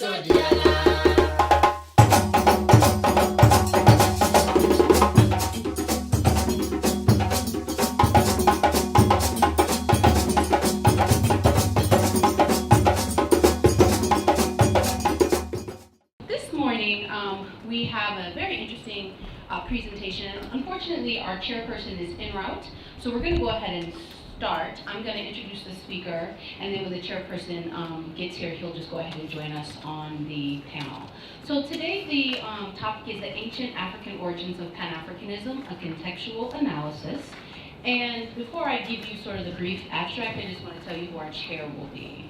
This morning, we have a very interesting presentation. Unfortunately, our chairperson is en route, so we're going to go ahead and start. I'm going to introduce the speaker, and then when the chairperson gets here, he'll just go ahead and join us on the panel. So today the topic is the ancient African origins of Pan-Afrikanism, a contextual analysis. And before I give you sort of the brief abstract, I just want to tell you who our chair will be.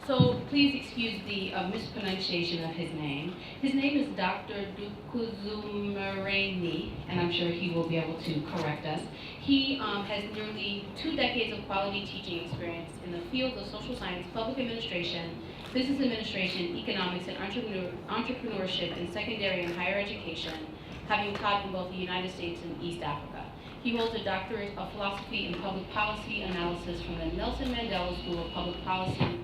So please excuse the mispronunciation of his name. His name is Dr. Dukuzumareni, and I'm sure he will be able to correct us. He has nearly 2 decades of quality teaching experience in the fields of social science, public administration, business administration, economics, and entrepreneurship in secondary and higher education, having taught in both the United States and East Africa. He holds a doctorate of philosophy and public policy analysis from the Nelson Mandela School of Public Policy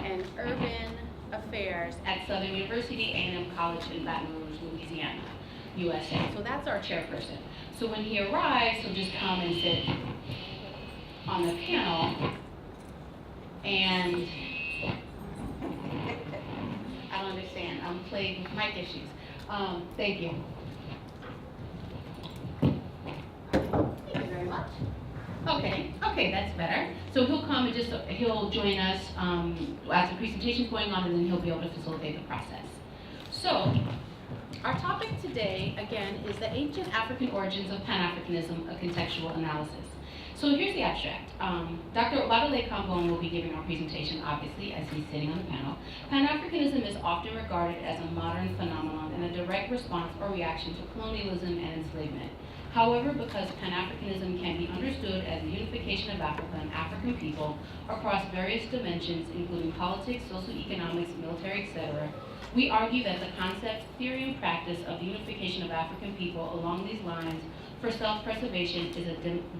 and Urban Affairs at Southern University A&M College in Baton Rouge, Louisiana, USA. So that's our chairperson. So when he arrives, he'll just come and sit on the panel. And I don't understand. I'm plagued with mic issues. Thank you. Thank you very much. Okay, that's better. So he'll come and he'll join us as the presentation's going on, and then he'll be able to facilitate the process. So, our topic today, again, is the ancient African origins of Pan-Afrikanism, a contextual analysis. So here's the abstract. Dr. Obadele Kambon will be giving our presentation, obviously, as he's sitting on the panel. Pan-Afrikanism is often regarded as a modern phenomenon and a direct response or reaction to colonialism and enslavement. However, because Pan-Afrikanism can be understood as the unification of Africa and African people across various dimensions, including politics, socioeconomics, military, etc., we argue that the concept, theory, and practice of the unification of African people along these lines for self-preservation is a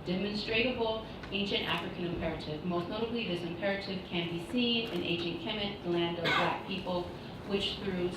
demonstrable ancient African imperative. Most notably, this imperative can be seen in ancient Kemet, the land of Black people, which through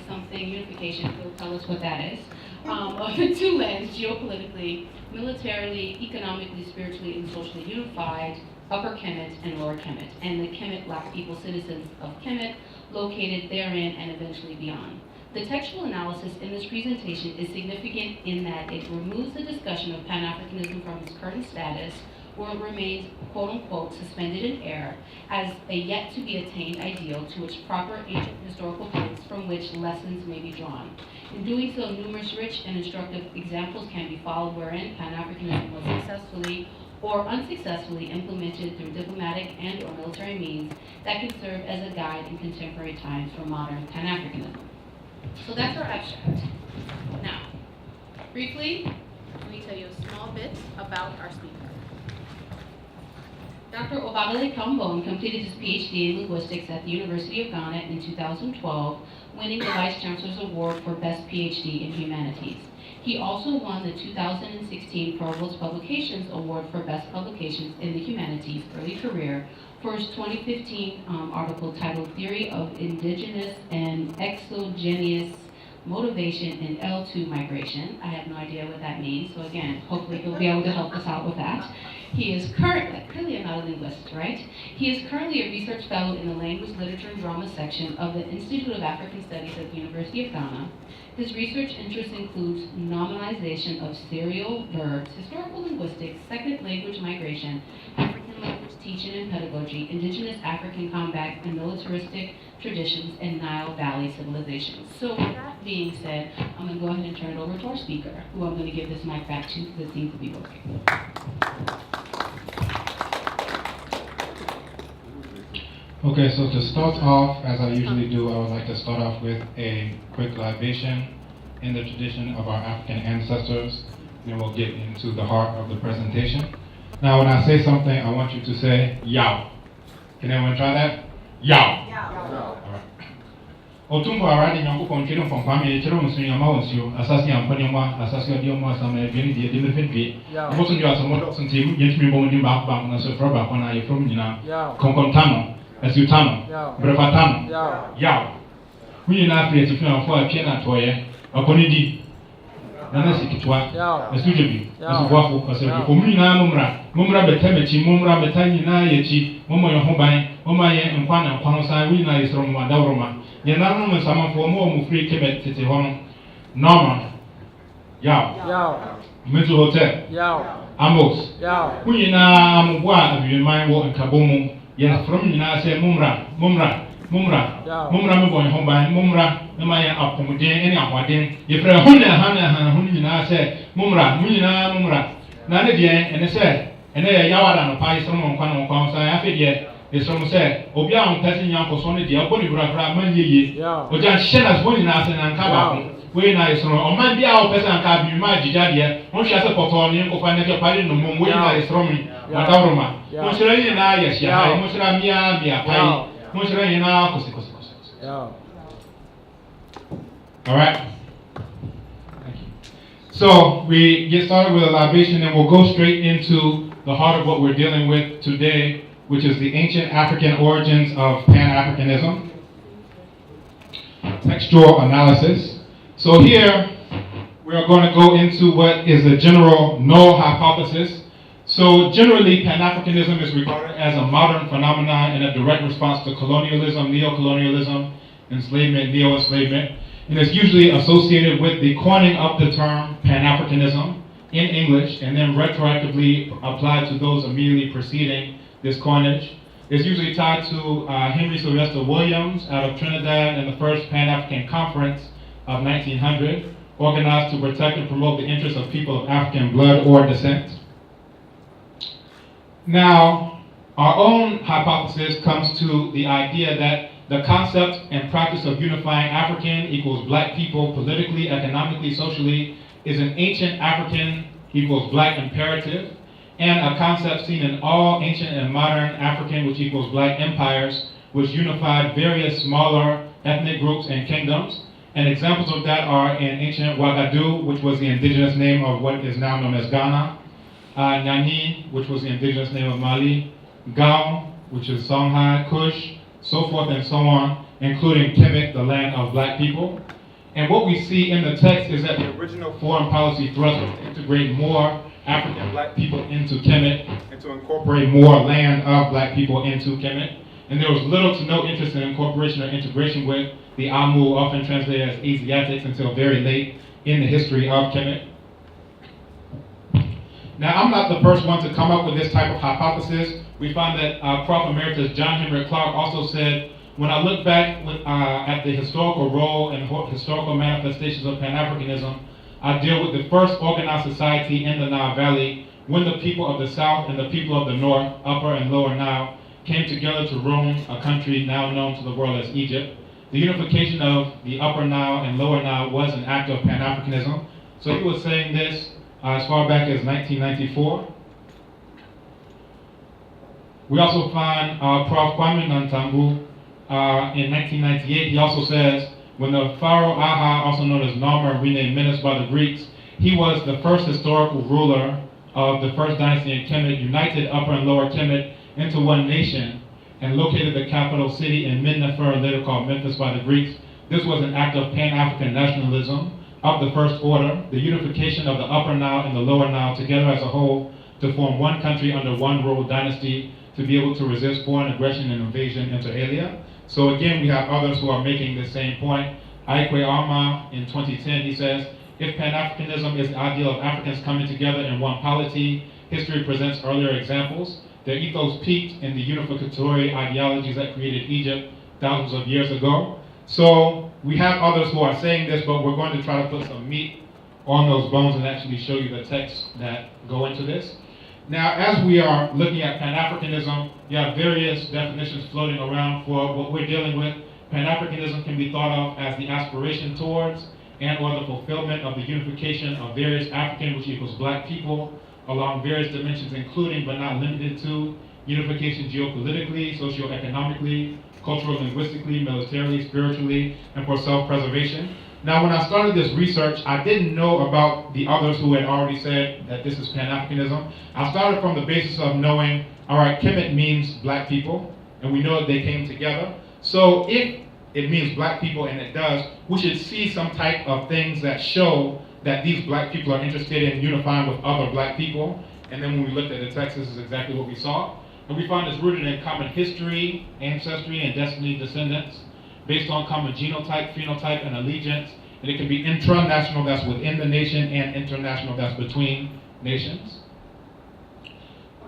something unification, he'll tell us what that is, of the 2 lands, geopolitically, militarily, economically, spiritually, and socially unified, Upper Kemet and Lower Kemet, and the Kemet Black people citizens of Kemet located therein and eventually beyond. The textual analysis in this presentation is significant in that it removes the discussion of Pan-Afrikanism from its current status, or it remains, quote-unquote, suspended in air, as a yet-to-be-attained ideal to its proper ancient historical points from which lessons may be drawn. In doing so, numerous rich and instructive examples can be followed wherein Pan-Afrikanism was successfully or unsuccessfully implemented through diplomatic and or military means that can serve as a guide in contemporary times for modern Pan-Africanism. So that's our abstract. Now, briefly, let me tell you a small bit about our speaker. Dr. Obadele Kambon completed his PhD in linguistics at the University of Ghana in 2012, winning the Vice Chancellor's Award for Best PhD in Humanities. He also won the 2016 Provost Publications Award for Best Publications in the Humanities Early Career for his 2015 article titled Theory of Indigenous and Exogenous Motivation in L2 Migration. I have no idea what that means, so again, hopefully he'll be able to help us out with that. He is currently, clearly I'm not a linguist, right? He is currently a research fellow in the Language, Literature, and Drama section of the Institute of African Studies at the University of Ghana. His research interests includes nominalization of serial verbs, historical linguistics, second language migration, African language teaching and pedagogy, indigenous African combat and militaristic traditions, and Nile Valley civilizations. So with that being said, I'm going to go ahead and turn it over to our speaker, who I'm going to give this mic back to because it seems to be working. Okay, so to start off, as I usually do, I would like to start off with a quick libation in the tradition of our African ancestors, and then we'll get into the heart of the presentation. Now, when I say something, I want you to say, yow. Can anyone try that? Yow. All right. Otumbo aradi nyangu konchiro from family chiro musunya mawonsio asasi ampanyomo asasi odiomo asame bini die demefenbi mosunyo asomo doksunti yetimi bomundi ba na so froba kona ye from nyina konkontano Asutano, Brevatano, Yao. We not create a film for a piano toy, a conidi. Nana Sikitwa, a Sujabi, as a waffle, as a Comuna Mumra Betemechi, Mumra Betania Yechi, Momo Hobai, Omaya and Kwana, Kwanosa, Wina is from Madaroma. Yanam and some for more free Quebec City Home. Norma, Yao, Mental Hotel, Amos, Wina Amwa, and Yumayo and Kabomo, yes, from Yina say Mumra, Mumra, home by Mumra, Maya up from any Awadin, if a Huna said Mumra, none again, and they said, and they Yawadan of Pai, someone Quan Consa, I yet. Is from said, Obian Tessin Yanko Sonny, the Aboni Bra Mandi, or just Shennas winning us and Cabal. When I saw on my dear peasant cab, you might Jadia, one shas a poton, you find a party no more, when I is from Madaroma. Monsieur and I, yes, yeah, Monsieur Mia, Pai, Monsieur and I, all right. Thank you. So we get started with a libation and we'll go straight into the heart of what we're dealing with today, which is the ancient African origins of Pan-Afrikanism. Textual analysis. So here, we are going to go into what is the general null hypothesis. So generally, Pan-Afrikanism is regarded as a modern phenomenon in a direct response to colonialism, neo-colonialism, enslavement, neo-enslavement. And it's usually associated with the coining of the term Pan-Afrikanism in English and then retroactively applied to those immediately preceding this coinage. It's usually tied to Henry Sylvester Williams out of Trinidad and the first Pan-African Conference of 1900, organized to protect and promote the interests of people of African blood or descent. Now, our own hypothesis comes to the idea that the concept and practice of unifying African equals black people politically, economically, socially is an ancient African equals black imperative, and a concept seen in all ancient and modern African, which equals black empires, which unified various smaller ethnic groups and kingdoms. And examples of that are in ancient Ouagadougou, which was the indigenous name of what is now known as Ghana, Nyani, which was the indigenous name of Mali, Gao, which is Songhai, Kush, so forth and so on, including Kemet, the land of black people. And what we see in the text is that the original foreign policy thrust was to integrate more African black people into Kemet and to incorporate more land of black people into Kemet. And there was little to no interest in incorporation or integration with the Amu, often translated as Asiatics, until very late in the history of Kemet. Now, I'm not the first one to come up with this type of hypothesis. We find that Prof. Emeritus John Henrik Clarke also said, when I look back at the historical role and historical manifestations of Pan-Africanism, I deal with the first organized society in the Nile Valley when the people of the South and the people of the North, Upper and Lower Nile, came together to ruin a country now known to the world as Egypt. The unification of the Upper Nile and Lower Nile was an act of Pan-Africanism. So he was saying this as far back as 1994. We also find Prof. Kwame Nantambu in 1998. He also says, when the Pharaoh Aha, also known as Narmer, renamed Menes by the Greeks, he was the first historical ruler of the first dynasty in Kemet, united Upper and Lower Kemet into one nation, and located the capital city in Min-Nefer, later called Memphis by the Greeks. This was an act of Pan-African nationalism of the first order, the unification of the Upper Nile and the Lower Nile together as a whole to form one country under one royal dynasty to be able to resist foreign aggression and invasion inter alia. So again, we have others who are making the same point. Aikwe Arma in 2010, he says, if Pan-Africanism is the ideal of Africans coming together in one polity, history presents earlier examples. Their ethos peaked in the unificatory ideologies that created Egypt thousands of years ago. So we have others who are saying this, but we're going to try to put some meat on those bones and actually show you the texts that go into this. Now, as we are looking at Pan-Africanism, you have various definitions floating around for what we're dealing with. Pan-Africanism can be thought of as the aspiration towards and or the fulfillment of the unification of various African, which equals black people, along various dimensions, including but not limited to unification geopolitically, socioeconomically, cultural-linguistically, militarily, spiritually, and for self-preservation. Now, when I started this research, I didn't know about the others who had already said that this is Pan-Africanism. I started from the basis of knowing, all right, Kemet means black people, and we know that they came together. So if it means black people, and it does, we should see some type of things that show that these black people are interested in unifying with other black people. And then when we looked at the text, this is exactly what we saw. And we find it's rooted in common history, ancestry, and destiny descendants, based on common genotype, phenotype, and allegiance. And it can be intranational, that's within the nation, and international, that's between nations.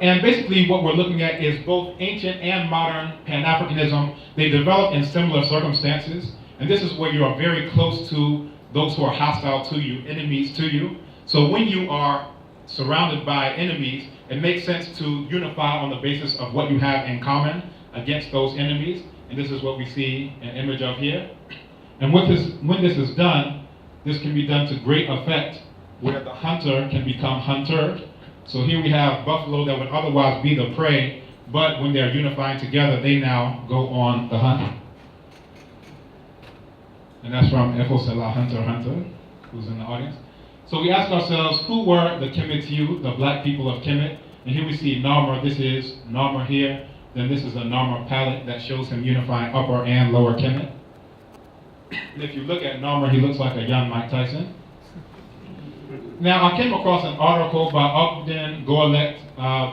And basically what we're looking at is both ancient and modern Pan-Afrikanism. They develop in similar circumstances. And this is where you are very close to those who are hostile to you, enemies to you. So when you are surrounded by enemies, it makes sense to unify on the basis of what you have in common against those enemies. And this is what we see an image of here. And when this is done, this can be done to great effect, where the hunter can become huntered. So here we have buffalo that would otherwise be the prey, but when they're unifying together, they now go on the hunt. And that's from Efo Selah Hunter, who's in the audience. So we ask ourselves, who were the Kemetiu, the black people of Kemet? And here we see Narmer. This is Narmer here. Then this is a Narmer palette that shows him unifying upper and lower Kemet. And if you look at Narmer, he looks like a young Mike Tyson. Now, I came across an article by Ogden Goelet,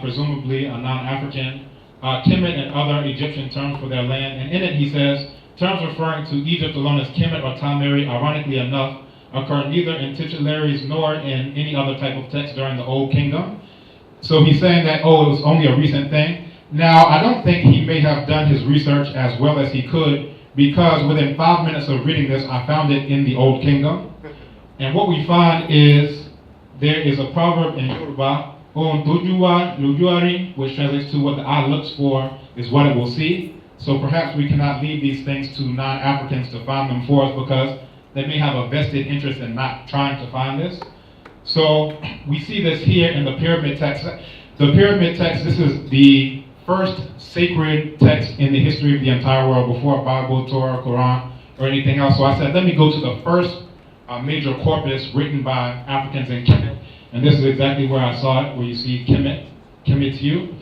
presumably a non-African, Kemet and other Egyptian terms for their land. And in it he says, terms referring to Egypt alone as Kemet or Tameri, ironically enough, occur neither in titularies nor in any other type of text during the Old Kingdom. So he's saying that, oh, it was only a recent thing. Now, I don't think he may have done his research as well as he could, because within 5 minutes of reading this, I found it in the Old Kingdom. And what we find is, there is a proverb in Yoruba, which translates to what the eye looks for is what it will see. So perhaps we cannot leave these things to non-Africans to find them for us, because they may have a vested interest in not trying to find this. So we see this here in the pyramid text. The pyramid text, this is the first sacred text in the history of the entire world, before Bible, Torah, Quran, or anything else. So I said, let me go to the first major corpus written by Africans in Kemet. And this is exactly where I saw it, where you see Kemet, Kemetiu.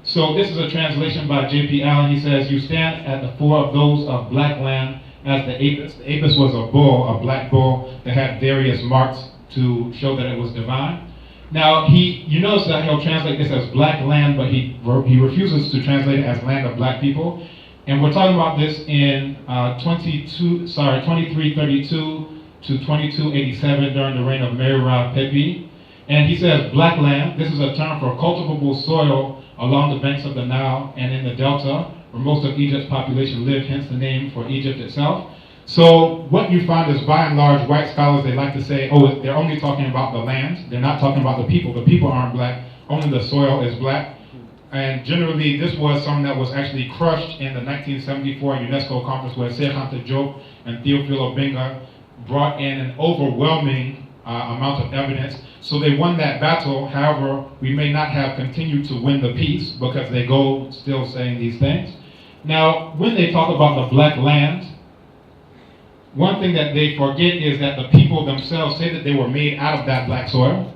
So this is a translation by J.P. Allen. He says, you stand at the fore of those of black land as the Apis. The Apis was a bull, a black bull, that had various marks to show that it was divine. Now, you notice that he'll translate this as black land, but he refuses to translate it as land of black people. And we're talking about this in 2332 to 2287 during the reign of Merira Pepi. And he says black land, this is a term for cultivable soil along the banks of the Nile and in the delta, where most of Egypt's population lived, hence the name for Egypt itself. So what you find is, by and large, white scholars, they like to say, oh, they're only talking about the land. They're not talking about the people. The people aren't black. Only the soil is black. And generally, this was something that was actually crushed in the 1974 UNESCO conference, where Cheikh Anta Diop and Theophile Obenga brought in an overwhelming amount of evidence. So they won that battle. However, we may not have continued to win the peace, because they go still saying these things. Now, when they talk about the black land, one thing that they forget is that the people themselves say that they were made out of that black soil.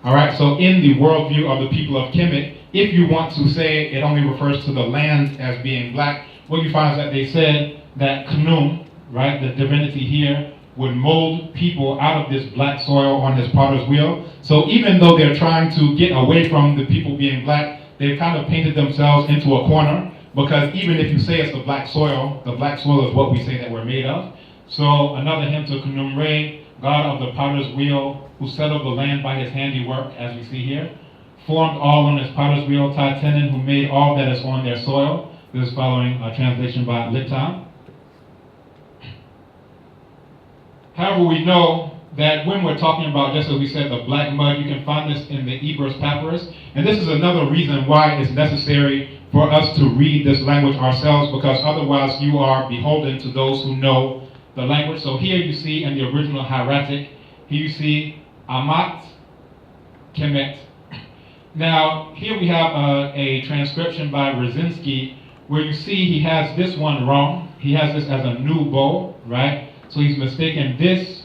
All right, so in the worldview of the people of Kemet, if you want to say it only refers to the land as being black, what you find is that they said that Khnum, right, the divinity here, would mold people out of this black soil on his potter's wheel. So even though they're trying to get away from the people being black, they've kind of painted themselves into a corner, because even if you say it's the black soil is what we say that we're made of. So another hymn to Khnum Re, God of the potter's wheel, who settled the land by his handiwork, as we see here, formed all on his potter's wheel, Taitenin, who made all that is on their soil. This is following a translation by Littan. However, we know that when we're talking about, just as we said, the black mud, you can find this in the Ebers Papyrus. And this is another reason why it's necessary for us to read this language ourselves, because otherwise you are beholden to those who know the language. So here you see in the original hieratic, here you see Amat Kemet. Now, here we have a transcription by Brzezinski, where you see he has this one wrong. He has this as a new bowl, right? So he's mistaken this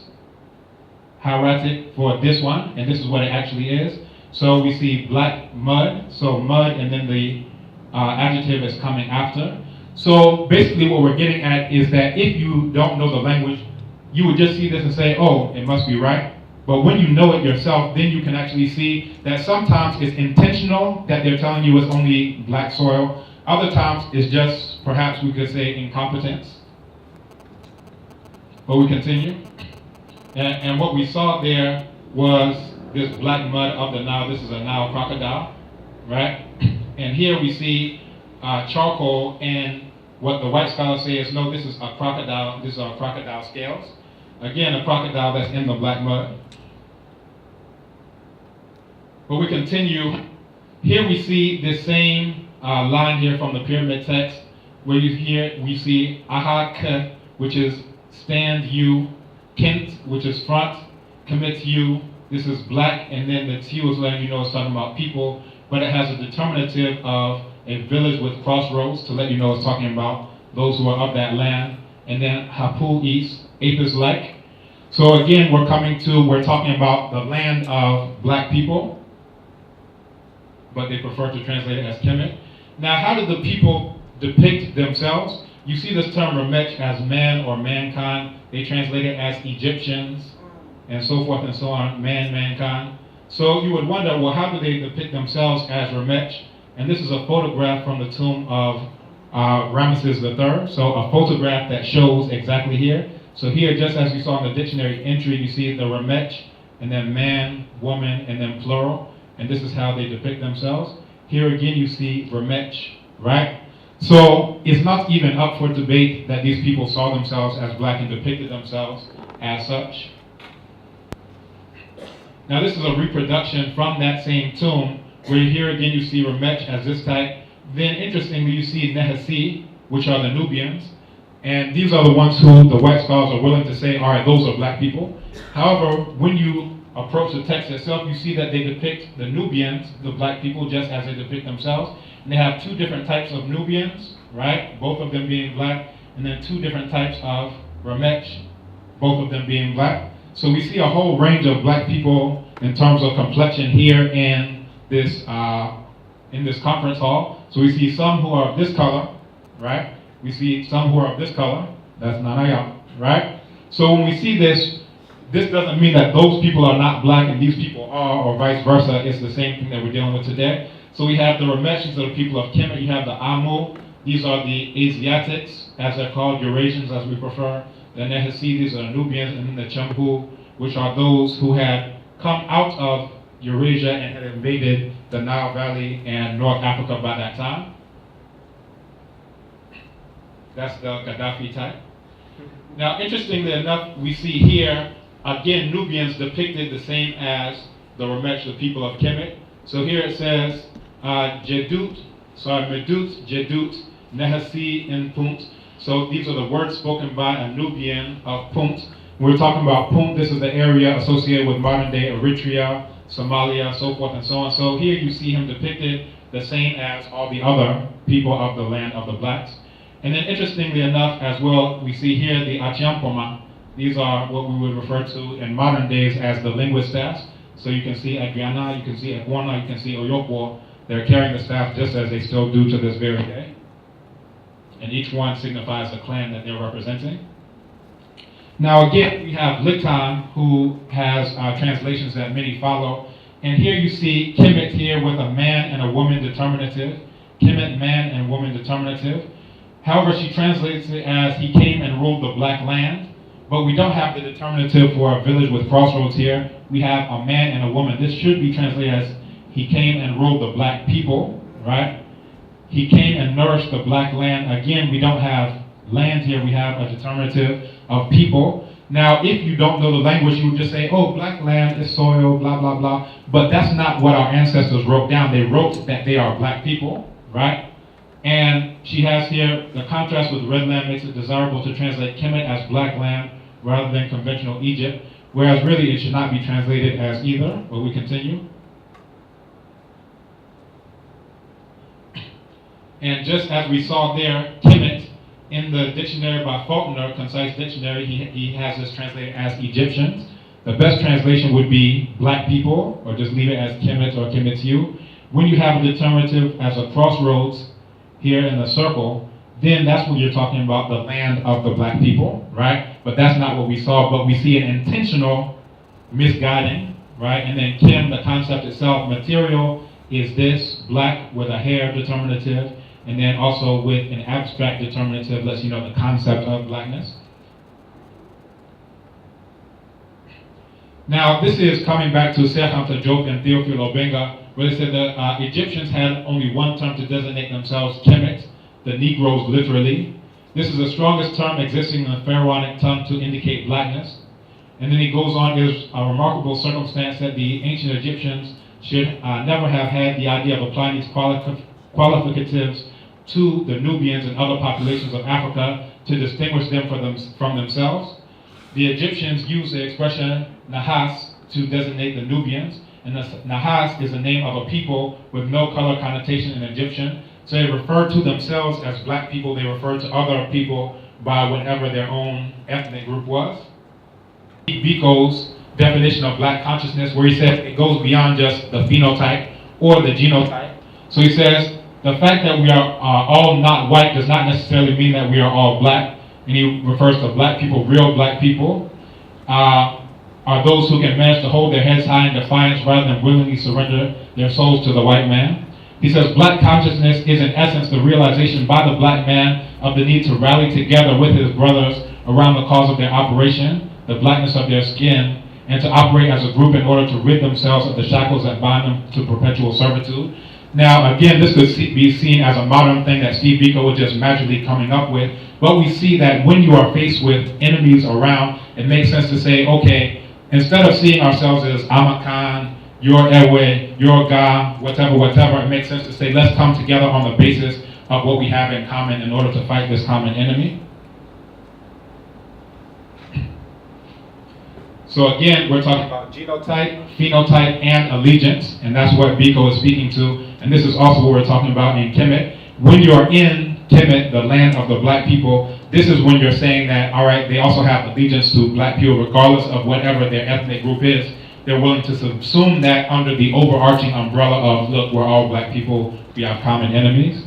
hieratic for this one, and this is what it actually is. So we see black mud, so mud, and then the adjective is coming after. So basically what we're getting at is that if you don't know the language, you would just see this and say, oh, it must be right. But when you know it yourself, then you can actually see that sometimes it's intentional that they're telling you it's only black soil. Other times it's just, perhaps we could say, incompetence. But we continue. And what we saw there was this black mud of the Nile. This is a Nile crocodile, right? And here we see charcoal, and what the white scholars say is, no, this is a crocodile. These are crocodile scales. Again, a crocodile that's in the black mud. But we continue. Here we see this same line here from the pyramid text, where we see aha, which is stand you, kent, which is front, commit you. This is black, and then the T is letting you know it's talking about people, but it has a determinative of a village with crossroads to let you know it's talking about those who are of that land. And then Hapu East, Apis like. So again, we're talking about the land of black people, but they prefer to translate it as Kemet. Now, how did the people depict themselves? You see this term Remech as man or mankind. They translate it as Egyptians, and so forth and so on, mankind. So you would wonder, well, how do they depict themselves as Remech? And this is a photograph from the tomb of Ramesses III. So a photograph that shows exactly here. So here, just as we saw in the dictionary entry, you see the Remech, and then man, woman, and then plural. And this is how they depict themselves. Here again, you see Remech, right? So it's not even up for debate that these people saw themselves as black and depicted themselves as such. Now this is a reproduction from that same tomb, where here again you see Remech as this type. Then interestingly, you see Nehesi, which are the Nubians. And these are the ones who the white scholars are willing to say, all right, those are black people. However, when you approach the text itself, you see that they depict the Nubians, the black people, just as they depict themselves. And they have two different types of Nubians, right? Both of them being black. And then two different types of Remech, both of them being black. So we see a whole range of black people in terms of complexion here in this conference hall. So we see some who are of this color, right? We see some who are of this color. That's Nanaya, right? So when we see this doesn't mean that those people are not black and these people are, or vice versa. It's the same thing that we're dealing with today. So we have the Remech, these are the people of Kemet. You have the Amu. These are the Asiatics, as they're called, Eurasians as we prefer. The Nehesi, these are the Nubians, and then the Chambu, which are those who had come out of Eurasia and had invaded the Nile Valley and North Africa by that time. That's the Gaddafi type. Now, interestingly enough, we see here, again, Nubians depicted the same as the Remech, the people of Kemet. So here it says, Medut, Jedut, Nehesi, and Punt. So these are the words spoken by a Nubian of Punt. We're talking about Punt. This is the area associated with modern-day Eritrea, Somalia, so forth and so on. So here you see him depicted the same as all the other people of the land of the blacks. And then interestingly enough as well, we see here the Achiampoma. These are what we would refer to in modern days as the linguist staffs. So you can see Adriana, you can see Ekwana, you can see Oyokwo. They're carrying the staff just as they still do to this very day. And each one signifies the clan that they're representing. Now again, we have Litan, who has translations that many follow. And here you see Kemet here with a man and a woman determinative. Kemet, man and woman determinative. However, she translates it as he came and ruled the black land. But we don't have the determinative for a village with crossroads here. We have a man and a woman. This should be translated as he came and ruled the black people, right? He came and nourished the black land. Again, we don't have land here. We have a determinative of people. Now, if you don't know the language, you would just say, oh, black land is soil, blah, blah, blah. But that's not what our ancestors wrote down. They wrote that they are black people, right? And she has here, the contrast with red land makes it desirable to translate Kemet as black land rather than conventional Egypt, whereas really it should not be translated as either, but we continue. And just as we saw there, Kemet, in the dictionary by Faulkner, Concise Dictionary, he has this translated as Egyptians. The best translation would be black people, or just leave it as Kemet or Kemetiu. When you have a determinative as a crossroads here in the circle, then that's when you're talking about the land of the black people, right? But that's not what we saw, but we see an intentional misguiding, right? And then Kim, the concept itself, material is this, black with a hair determinative, and then also with an abstract determinative lets you know the concept of blackness. Now, this is coming back to Cheikh Anta Diop and Theophile Obenga, where they said the Egyptians had only one term to designate themselves, Kemet, the Negroes literally. This is the strongest term existing in the Pharaonic tongue to indicate blackness. And then he goes on, it is a remarkable circumstance that the ancient Egyptians should never have had the idea of applying these qualificatives to the Nubians and other populations of Africa to distinguish them from themselves. The Egyptians used the expression Nahas to designate the Nubians, and Nahas is the name of a people with no color connotation in Egyptian. So they referred to themselves as black people, they referred to other people by whatever their own ethnic group was. Biko's definition of black consciousness, where he says it goes beyond just the phenotype or the genotype. So he says the fact that we are all not white does not necessarily mean that we are all black. And he refers to black people, real black people, are those who can manage to hold their heads high in defiance rather than willingly surrender their souls to the white man. He says black consciousness is in essence the realization by the black man of the need to rally together with his brothers around the cause of their operation, the blackness of their skin, and to operate as a group in order to rid themselves of the shackles that bind them to perpetual servitude. Now, again, this could be seen as a modern thing that Steve Biko was just magically coming up with, but we see that when you are faced with enemies around, it makes sense to say, okay, instead of seeing ourselves as Amakan, your Ewe, your Ga, whatever, it makes sense to say, let's come together on the basis of what we have in common in order to fight this common enemy. So again, we're talking about genotype, phenotype, and allegiance, and that's what Biko is speaking to. And this is also what we're talking about in Kemet. When you're in Kemet, the land of the black people, this is when you're saying that, all right, they also have allegiance to black people regardless of whatever their ethnic group is. They're willing to subsume that under the overarching umbrella of, look, we're all black people, we have common enemies.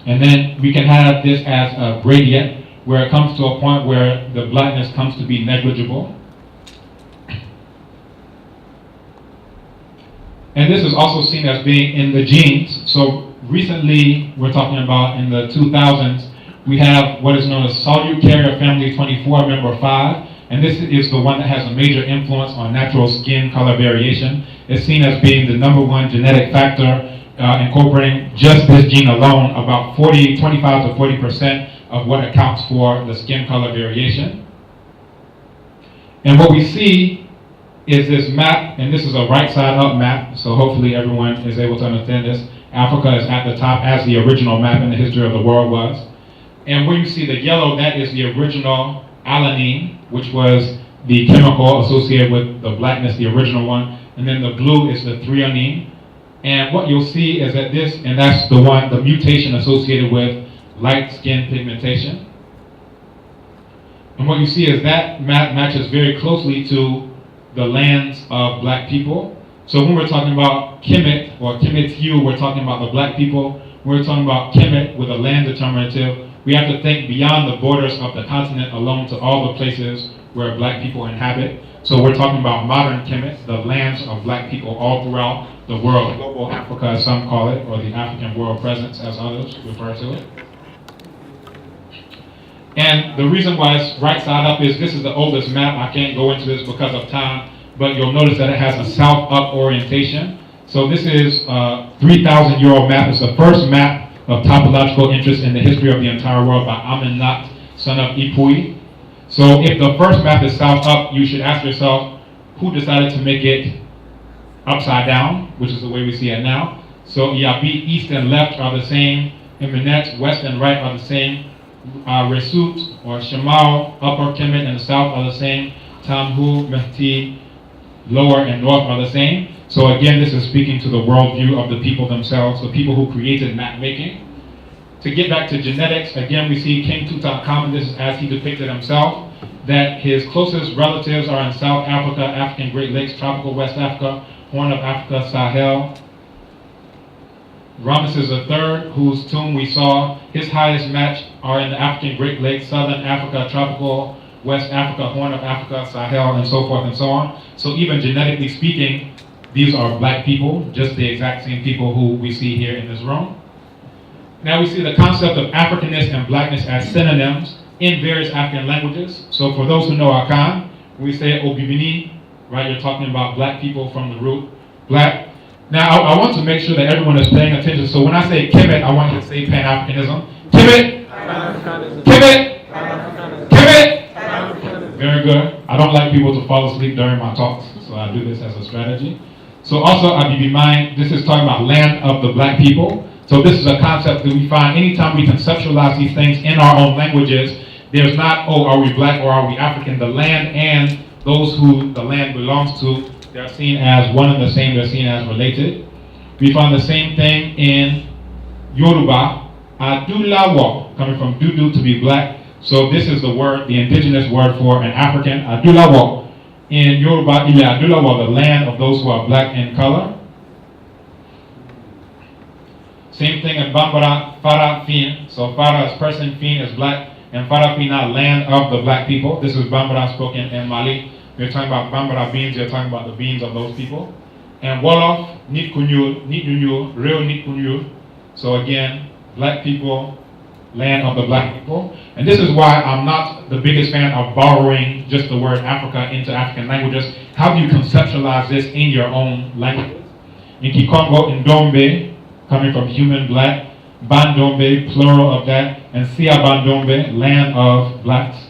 And then we can have this as a gradient, where it comes to a point where the blackness comes to be negligible. And this is also seen as being in the genes. So recently, we're talking about in the 2000s, we have what is known as solute carrier family 24, member 5. And this is the one that has a major influence on natural skin color variation. It's seen as being the #1 genetic factor, incorporating just this gene alone, about 25 to 40% of what accounts for the skin color variation. And what we see is this map, and this is a right side up map, so hopefully everyone is able to understand this. Africa is at the top as the original map in the history of the world was. And where you see the yellow, that is the original alanine, which was the chemical associated with the blackness, the original one. And then the blue is the threonine. And what you'll see is that this, and that's the one, the mutation associated with light skin pigmentation. And what you see is that map matches very closely to the lands of black people. So when we're talking about Kemet or Kemet hue, we're talking about the black people. When we're talking about Kemet with a land determinative, we have to think beyond the borders of the continent alone to all the places where black people inhabit. So we're talking about modern Kemet, the lands of black people all throughout the world, global Africa as some call it, or the African world presence as others refer to it. And the reason why it's right side up is this is the oldest map. I can't go into this because of time, but you'll notice that it has a south up orientation. So this is a 3,000-year-old map. It's the first map of topological interest in the history of the entire world by Amenat, son of Ipui. So if the first map is south up, you should ask yourself, who decided to make it upside down, which is the way we see it now. So Yabi, east and left are the same. Iminet, west and right are the same. Resut or Shemal, upper Kemet and the south are the same. Tamhu, Mehti, lower and north are the same. So again, this is speaking to the worldview of the people themselves, the people who created map making. To get back to genetics, again, we see King Tutankhamun, this is as he depicted himself, that his closest relatives are in South Africa, African Great Lakes, tropical West Africa, Horn of Africa, Sahel. Ramesses III, whose tomb we saw, his highest match are in the African Great Lakes, Southern Africa, tropical, West Africa, Horn of Africa, Sahel, and so forth and so on. So even genetically speaking, these are black people, just the exact same people who we see here in this room. Now we see the concept of Africanness and blackness as synonyms in various African languages. So for those who know Afrikan, we say Obibini, right? You're talking about black people from the root black. Now I want to make sure that everyone is paying attention. So when I say Kemet, I want you to say Pan-Afrikanism. Kemet! Kemet! Kemet! Very good. I don't like people to fall asleep during my talks, so I do this as a strategy. So also, I be mind, this is talking about land of the black people. So this is a concept that we find anytime we conceptualize these things in our own languages. There's not, oh, are we black or are we African? The land and those who the land belongs to, they're seen as one and the same, they're seen as related. We find the same thing in Yoruba, Adulawo, coming from Dudu to be black. So this is the word, the indigenous word for an African, Adulawo. In Yoruba, Ile Adulawo, the land of those who are black in color. Same thing in Bambara, Farafin. So Fara is person, Fin is black, and Farafina, land of the black people. This is Bambara spoken in Mali. We're talking about Bambara beans, you're talking about the beans of those people. And Wolof, Nitkunyul, Nitnunyul, real Nitkunyul. So again, black people, land of the black people. And this is why I'm not the biggest fan of borrowing just the word Africa into African languages. How do you conceptualize this in your own languages? In Kikongo, Ndombe, coming from human black, Bandombe, plural of that, and Sia Bandombe, land of blacks.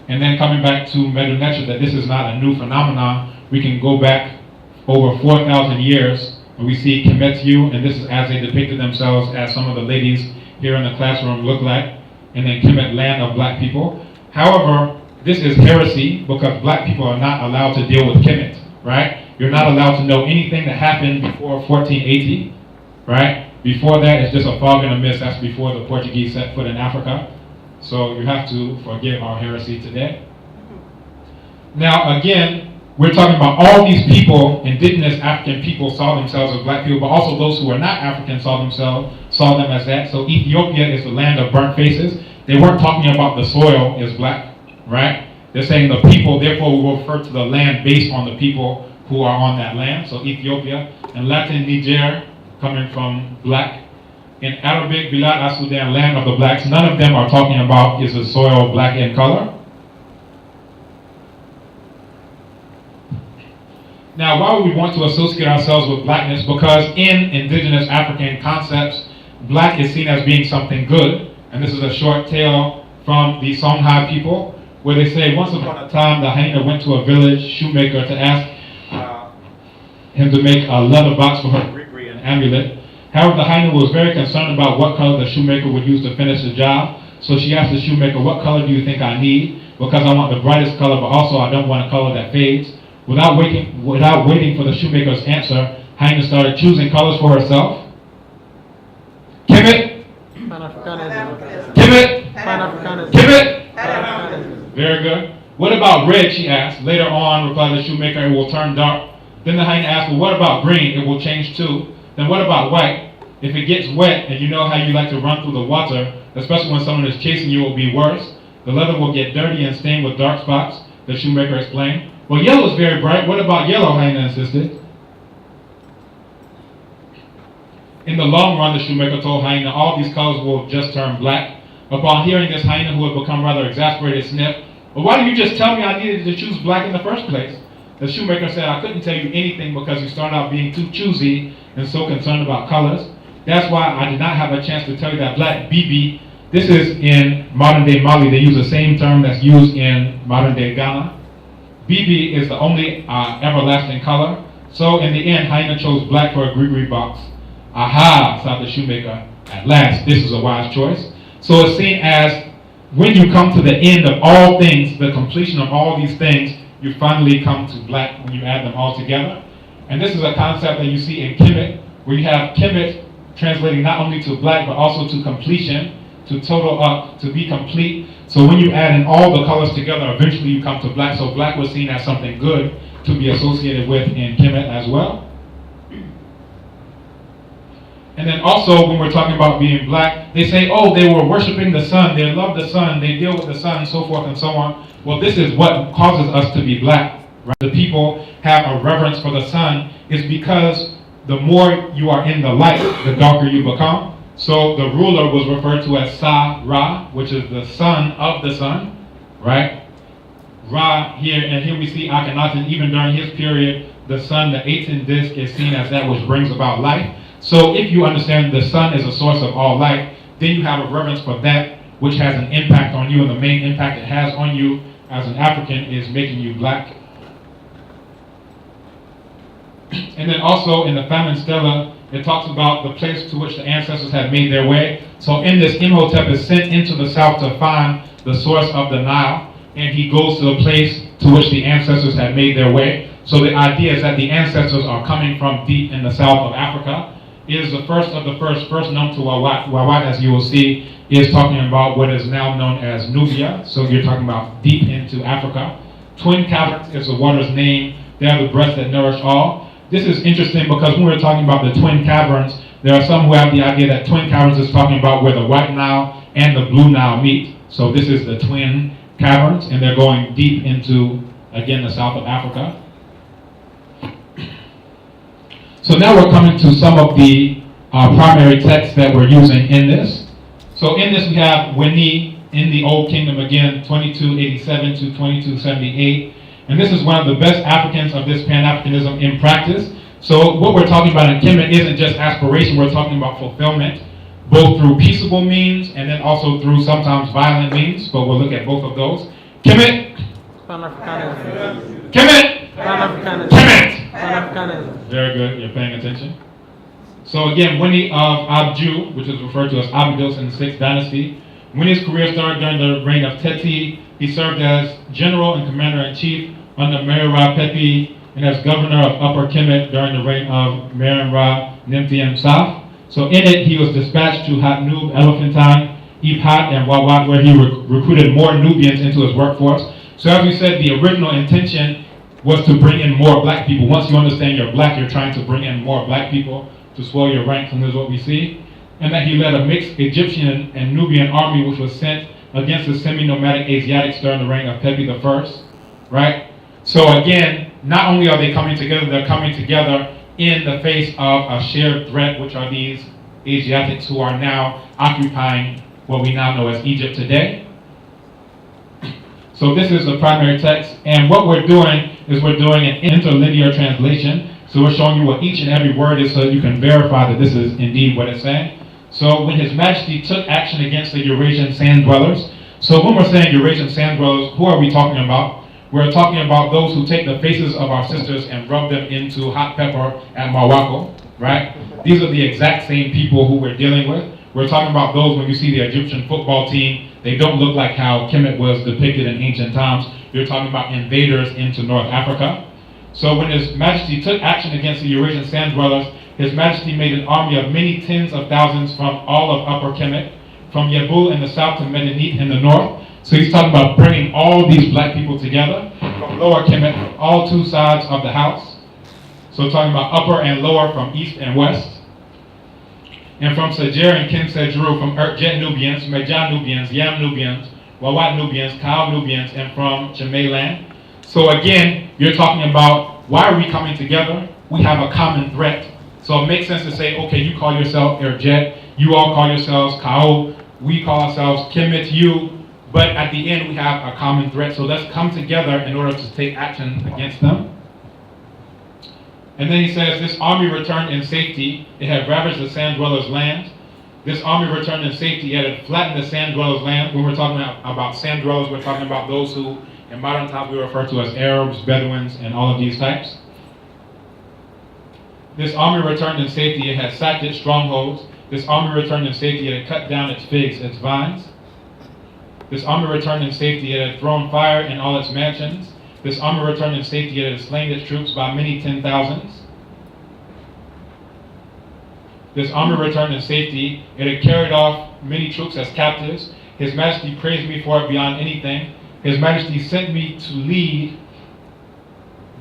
And then coming back to Medunetra, that this is not a new phenomenon. We can go back over 4,000 years, and we see Kemetyu, and this is as they depicted themselves as some of the ladies here in the classroom look like, and then Kemet, land of black people. However, this is heresy because black people are not allowed to deal with Kemet, right? You're not allowed to know anything that happened before 1480, right? Before that, it's just a fog and a mist. That's before the Portuguese set foot in Africa. So you have to forgive our heresy today. Now, again, we're talking about all these people, indigenous African people saw themselves as black people, but also those who were not African saw them as that. So Ethiopia is the land of burnt faces. They weren't talking about the soil as black, right? They're saying the people, therefore we will refer to the land based on the people who are on that land. So Ethiopia. And Latin Niger, coming from black. In Arabic, Bilad al-Sudan, land of the blacks. None of them are talking about is the soil black in color. Now, why would we want to associate ourselves with blackness? Because in indigenous African concepts, black is seen as being something good. And this is a short tale from the Songhai people, where they say once upon a time the hyena went to a village shoemaker to ask him to make a leather box for her grigri, an amulet. However, the hyena was very concerned about what color the shoemaker would use to finish the job. So she asked the shoemaker, what color do you think I need? Because I want the brightest color, but also I don't want a color that fades. Without waiting for the shoemaker's answer, hyena started choosing colors for herself. Kemet? Pan-Afrikanism. Kemet? Pan-Afrikanism. Kemet? Very good. What about red, she asked. Later on, replied the shoemaker, it will turn dark. Then the hyena asked, well, what about green? It will change too. Then what about white? If it gets wet, and you know how you like to run through the water, especially when someone is chasing you, it will be worse. The leather will get dirty and stained with dark spots, the shoemaker explained. Well, yellow is very bright. What about yellow, hyena insisted. In the long run, the shoemaker told hyena, all these colors will just turn black. Upon hearing this, hyena, who had become rather exasperated, sniffed, well, why didn't you just tell me I needed to choose black in the first place? The shoemaker said, I couldn't tell you anything because you started out being too choosy and so concerned about colors. That's why I did not have a chance to tell you that black Bibi, this is in modern day Mali, they use the same term that's used in modern day Ghana. Bibi is the only everlasting color. So in the end, hyena chose black for a grigri box. Aha, sighed the shoemaker. At last, this is a wise choice. So it's seen as when you come to the end of all things, the completion of all these things, you finally come to black when you add them all together. And this is a concept that you see in Kemet, where you have Kemet translating not only to black, but also to completion, to total up, to be complete. So when you add in all the colors together, eventually you come to black. So black was seen as something good to be associated with in Kemet as well. And then also, when we're talking about being black, they say, oh, they were worshiping the sun, they love the sun, they deal with the sun, so forth and so on. Well, this is what causes us to be black. Right? The people have a reverence for the sun is because the more you are in the light, the darker you become. So the ruler was referred to as Sa-Ra, which is the son of the sun, right? Ra here, and here we see Akhenaten, even during his period, the sun, the 18th disk, is seen as that which brings about life. So if you understand the sun is a source of all life, then you have a reverence for that which has an impact on you, and the main impact it has on you as an African is making you black. And then also in the famine stela, it talks about the place to which the ancestors had made their way. So in this, Imhotep is sent into the south to find the source of the Nile, and he goes to the place to which the ancestors had made their way. So the idea is that the ancestors are coming from deep in the south of Africa. It is the first of the first known to Wawat. Wawat, as you will see, is talking about what is now known as Nubia. So you're talking about deep into Africa. Twin caverns is the water's name. They are the breasts that nourish all. This is interesting because when we're talking about the twin caverns, there are some who have the idea that twin caverns is talking about where the White Nile and the Blue Nile meet. So this is the twin caverns, and they're going deep into, again, the south of Africa. So now we're coming to some of the primary texts that we're using in this. So in this we have Weni in the Old Kingdom, again, 2287 to 2278. And this is one of the best Africans of this Pan-Afrikanism in practice. So what we're talking about in Kemet isn't just aspiration, we're talking about fulfillment, both through peaceable means and then also through sometimes violent means, but we'll look at both of those. Kemet! Pan-Afrikanism. Kemet! Pan-Afrikanism. Kemet! Pan-Afrikanism. Very good, you're paying attention. So again, Weni of Abju, which is referred to as Abydos in the 6th dynasty. Wini's career started during the reign of Teti. He served as general and commander-in-chief under Merenra Pepi and as governor of Upper Kemet during the reign of Merenra Nimtien Saf. So in it, he was dispatched to Hatnub, Elephantine, Ibhat, and Wawat, where he recruited more Nubians into his workforce. So as we said, the original intention was to bring in more black people. Once you understand you're black, you're trying to bring in more black people to swell your ranks, and this is what we see. And that he led a mixed Egyptian and Nubian army which was sent against the semi-nomadic Asiatics during the reign of Pepi I, right? So again, not only are they coming together, they're coming together in the face of a shared threat, which are these Asiatics who are now occupying what we now know as Egypt today. So this is the primary text, and what we're doing is we're doing an interlinear translation. So we're showing you what each and every word is so you can verify that this is indeed what it's saying. So when His Majesty took action against the Eurasian sand dwellers, so when we're saying Eurasian sand dwellers, who are we talking about? We're talking about those who take the faces of our sisters and rub them into hot pepper at Mawako, right? These are the exact same people who we're dealing with. We're talking about those when you see the Egyptian football team, they don't look like how Kemet was depicted in ancient times. You're talking about invaders into North Africa. So when His Majesty took action against the Eurasian sand dwellers, His Majesty made an army of many tens of thousands from all of Upper Kemet, from Yebu in the south to Medinit in the north. So he's talking about bringing all these black people together from Lower Kemet, from all two sides of the house. So talking about upper and lower from east and west. And from Sejer and Kin Sedru, from Jet Nubians, Mejan Nubians, Yam Nubians, Wawat Nubians, Kao Nubians, and from Chemailand. So again, you're talking about why are we coming together? We have a common threat. So it makes sense to say, okay, you call yourself Erjet, you all call yourselves Kao, we call ourselves Kemet, you, but at the end we have a common threat. So let's come together in order to take action against them. And then he says, this army returned in safety. It had ravaged the sand dwellers' land. This army returned in safety. It had flattened the sand dwellers' land. When we're talking about sand dwellers, we're talking about those who, in modern times, we refer to as Arabs, Bedouins, and all of these types. This army returned in safety. It had sacked its strongholds. This army returned in safety. It had cut down its figs, its vines. This army returned in safety. It had thrown fire in all its mansions. This army returned in safety. It had slain its troops by many 10,000s. This army returned in safety. It had carried off many troops as captives. His Majesty praised me for it beyond anything. His Majesty sent me to lead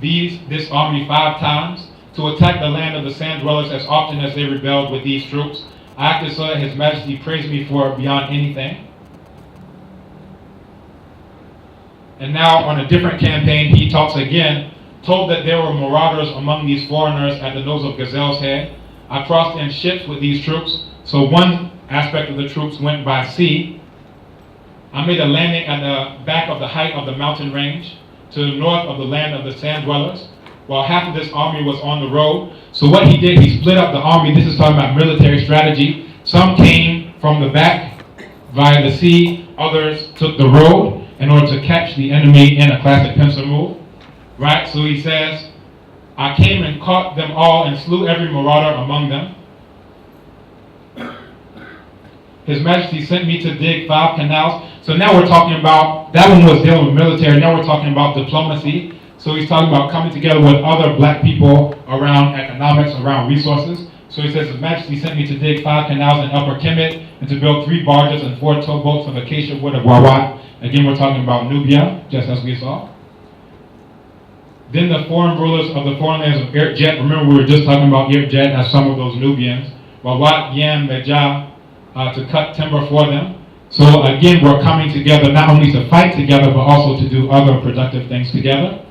this army 5 times. to attack the land of the sand dwellers as often as they rebelled with these troops. I acted so that His Majesty praised me for it beyond anything. And now on a different campaign, he talks again, told that there were marauders among these foreigners at the nose of Gazelle's Head. I crossed in ships with these troops. So one aspect of the troops went by sea. I made a landing at the back of the height of the mountain range to the north of the land of the sand dwellers, while half of this army was on the road. So what he did, he split up the army. This is talking about military strategy. Some came from the back via the sea. Others took the road in order to catch the enemy in a classic pincer move. Right? So he says, I came and caught them all and slew every marauder among them. His Majesty sent me to dig 5 canals. So now we're talking about, that one was dealing with military, now we're talking about diplomacy. So he's talking about coming together with other black people around economics, around resources. So he says, His Majesty sent me to dig 5 canals in Upper Kemet and to build 3 barges and 4 towboats of acacia wood of Wawat. Again, we're talking about Nubia, just as we saw. Then the foreign rulers of the foreign lands of Irkjet, remember we were just talking about Irkjet as some of those Nubians, Wawat, Yam, Meja, to cut timber for them. So again, we're coming together not only to fight together, but also to do other productive things together.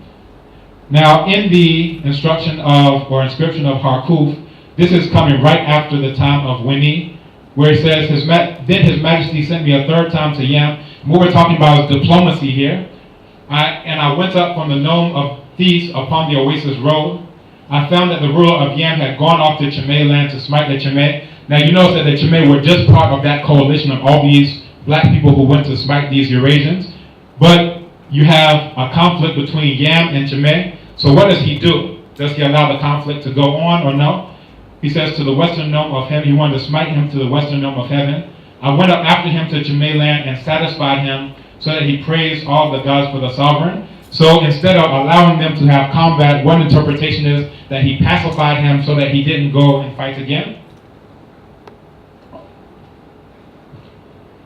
Now, in the instruction of, or inscription of Harkuf, this is coming right after the time of Winnie, where it says, then His Majesty sent me a 3rd time to Yam. And what we're talking about is diplomacy here. I went up from the nome of Thebes upon the Oasis Road. I found that the ruler of Yam had gone off to Chimay land to smite the Chimay. Now you notice that the Chimay were just part of that coalition of all these black people who went to smite these Eurasians. But you have a conflict between Yam and Chimay. So what does he do? Does he allow the conflict to go on or no? He says to the western nome of heaven, he wanted to smite him to the western nome of heaven. I went up after him to Chimay land and satisfied him so that he praised all the gods for the sovereign. So instead of allowing them to have combat, one interpretation is that he pacified him so that he didn't go and fight again.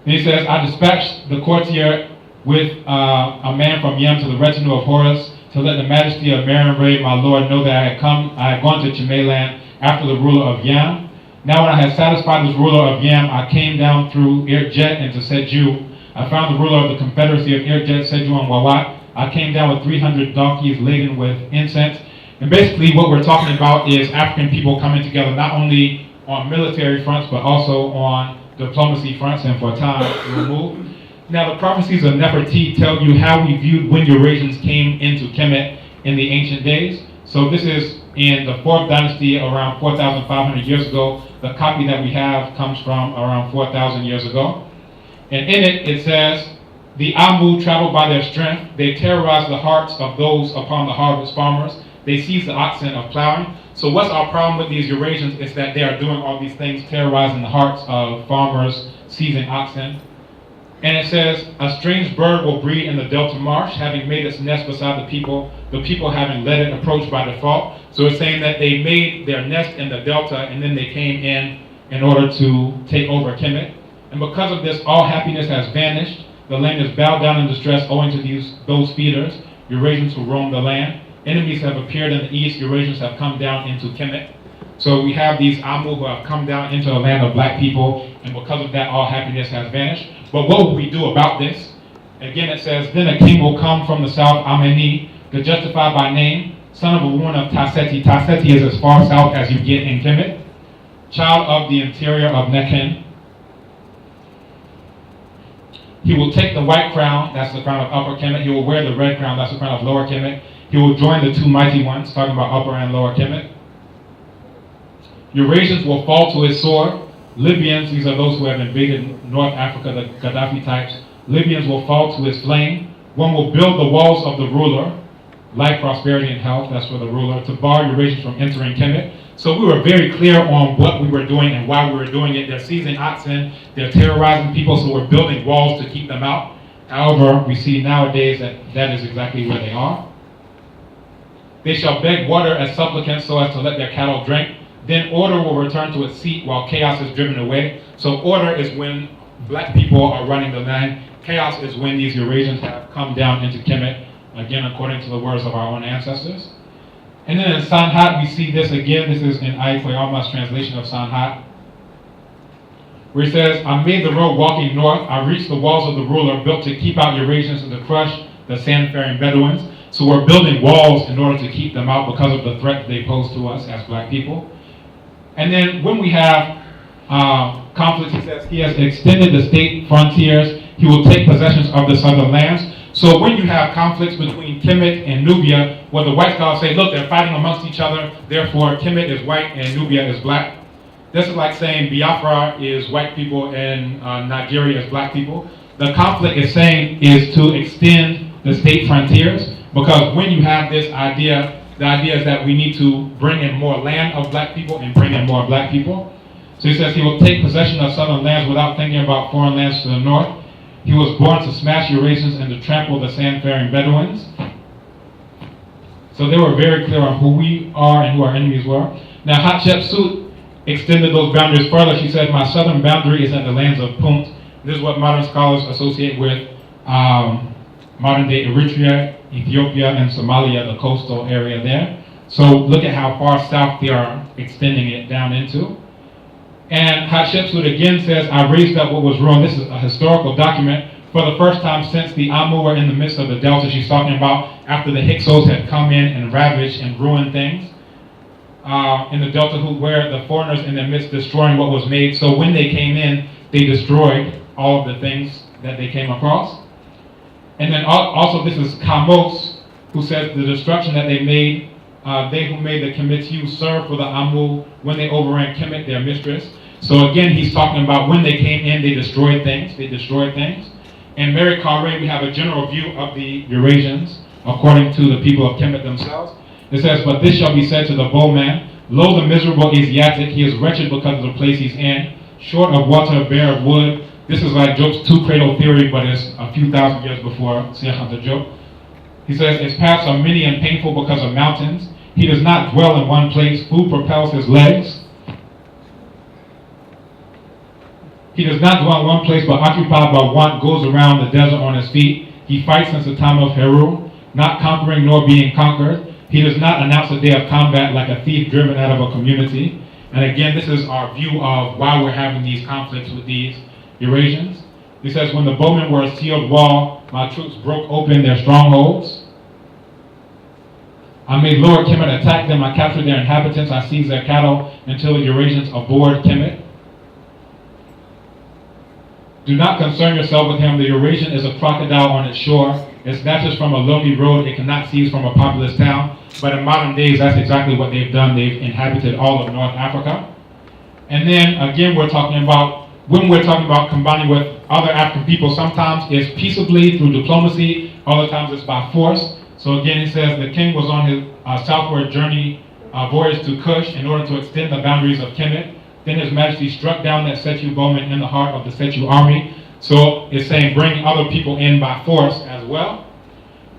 And he says, I dispatched the courtier with a man from Yam to the retinue of Horus to let the majesty of Merenre, my lord, know that I had gone to Chimay land after the ruler of Yam. Now when I had satisfied this ruler of Yam, I came down through Irkjet into Seju. I found the ruler of the confederacy of Irkjet, Seju, and Wawat. I came down with 300 donkeys laden with incense. And basically what we're talking about is African people coming together not only on military fronts, but also on diplomacy fronts, and for a time we'll move. Now the prophecies of Nefertiti tell you how we viewed when Eurasians came into Kemet in the ancient days. So this is in the 4th dynasty around 4,500 years ago. The copy that we have comes from around 4,000 years ago. And in it, it says, the Amu traveled by their strength. They terrorized the hearts of those upon the harvest farmers. They seized the oxen of plowing. So what's our problem with these Eurasians is that they are doing all these things, terrorizing the hearts of farmers, seizing oxen. And it says, a strange bird will breed in the Delta Marsh, having made its nest beside the people having let it approach by default. So it's saying that they made their nest in the Delta, and then they came in order to take over Kemet. And because of this, all happiness has vanished. The land is bowed down in distress owing to those feeders, Eurasians who roam the land. Enemies have appeared in the east, Eurasians have come down into Kemet. So we have these Amu who have come down into the land of black people, and because of that, all happiness has vanished. But what will we do about this? Again, it says, then a king will come from the south, Ameni, the justified by name, son of a woman of Taseti. Taseti is as far south as you get in Kemet. Child of the interior of Nekhen. He will take the white crown, that's the crown of Upper Kemet. He will wear the red crown, that's the crown of Lower Kemet. He will join the 2 mighty ones, talking about Upper and Lower Kemet. Eurasians will fall to his sword. Libyans, these are those who have invaded North Africa, the Gaddafi types. Libyans will fall to his flame. One will build the walls of the ruler, life, prosperity, and health, that's for the ruler, to bar Eurasians from entering Kemet. So we were very clear on what we were doing and why we were doing it. They're seizing oxen, they're terrorizing people, so we're building walls to keep them out. However, we see nowadays that is exactly where they are. They shall beg water as supplicants so as to let their cattle drink. Then order will return to its seat while chaos is driven away. So order is when black people are running the land. Chaos is when these Eurasians have come down into Kemet, again according to the words of our own ancestors. And then in Sanhat, we see this again. This is in Aikoyama's translation of Sanhat, where he says, I made the road walking north. I reached the walls of the ruler, built to keep out Eurasians and to crush the sand-faring Bedouins. So we're building walls in order to keep them out because of the threat they pose to us as black people. And then when we have conflicts, he says he has extended the state frontiers. He will take possessions of the southern lands. So when you have conflicts between Kemet and Nubia, where the white scholars say, look, they're fighting amongst each other, therefore Kemet is white and Nubia is black. This is like saying Biafra is white people and Nigeria is black people. The conflict is saying is to extend the state frontiers, because when you have this idea, the idea is that we need to bring in more land of black people and bring in more black people. So he says he will take possession of southern lands without thinking about foreign lands to the north. He was born to smash Eurasians and to trample the sand-faring Bedouins. So they were very clear on who we are and who our enemies were. Now Hatshepsut extended those boundaries further. She said, my southern boundary is at the lands of Punt. This is what modern scholars associate with modern-day Eritrea, Ethiopia, and Somalia, the coastal area there. So look at how far south they are extending it down into. And Hatshepsut again says, I raised up what was ruined. This is a historical document. For the first time since the Amu were in the midst of the Delta, she's talking about after the Hyksos had come in and ravaged and ruined things in the Delta, where the foreigners in their midst destroying what was made. So when they came in, they destroyed all of the things that they came across. And then also this is Kamos, who says the destruction that they made, they who made the Kemetiu serve for the Amu when they overran Kemet, their mistress. So again, he's talking about when they came in, they destroyed things. In Mary Carre, we have a general view of the Eurasians, according to the people of Kemet themselves. It says, but this shall be said to the bowman, lo, the miserable Asiatic, he is wretched because of the place he's in, short of water, bare of wood. This is like Job's two-cradle theory, but it's a few thousand years before Siach Job. He says, his paths are many and painful because of mountains. He does not dwell in one place. Food propels his legs. He does not dwell in one place, but occupied by want, goes around the desert on his feet. He fights since the time of Heru, not conquering nor being conquered. He does not announce a day of combat like a thief driven out of a community. And again, this is our view of why we're having these conflicts with these Eurasians. He says, when the bowmen were a sealed wall, my troops broke open their strongholds. I made Lower Kemet attack them. I captured their inhabitants. I seized their cattle until the Eurasians abhorred Kemet. Do not concern yourself with him. The Eurasian is a crocodile on its shore. It snatches from a lonely road. It cannot seize from a populous town. But in modern days, that's exactly what they've done. They've inhabited all of North Africa. And then again, when we're talking about combining with other African people, sometimes it's peaceably through diplomacy, other times it's by force. So again, he says the king was on his southward voyage to Kush in order to extend the boundaries of Kemet. Then his majesty struck down that Setu bowman in the heart of the Setu army. So it's saying bring other people in by force as well.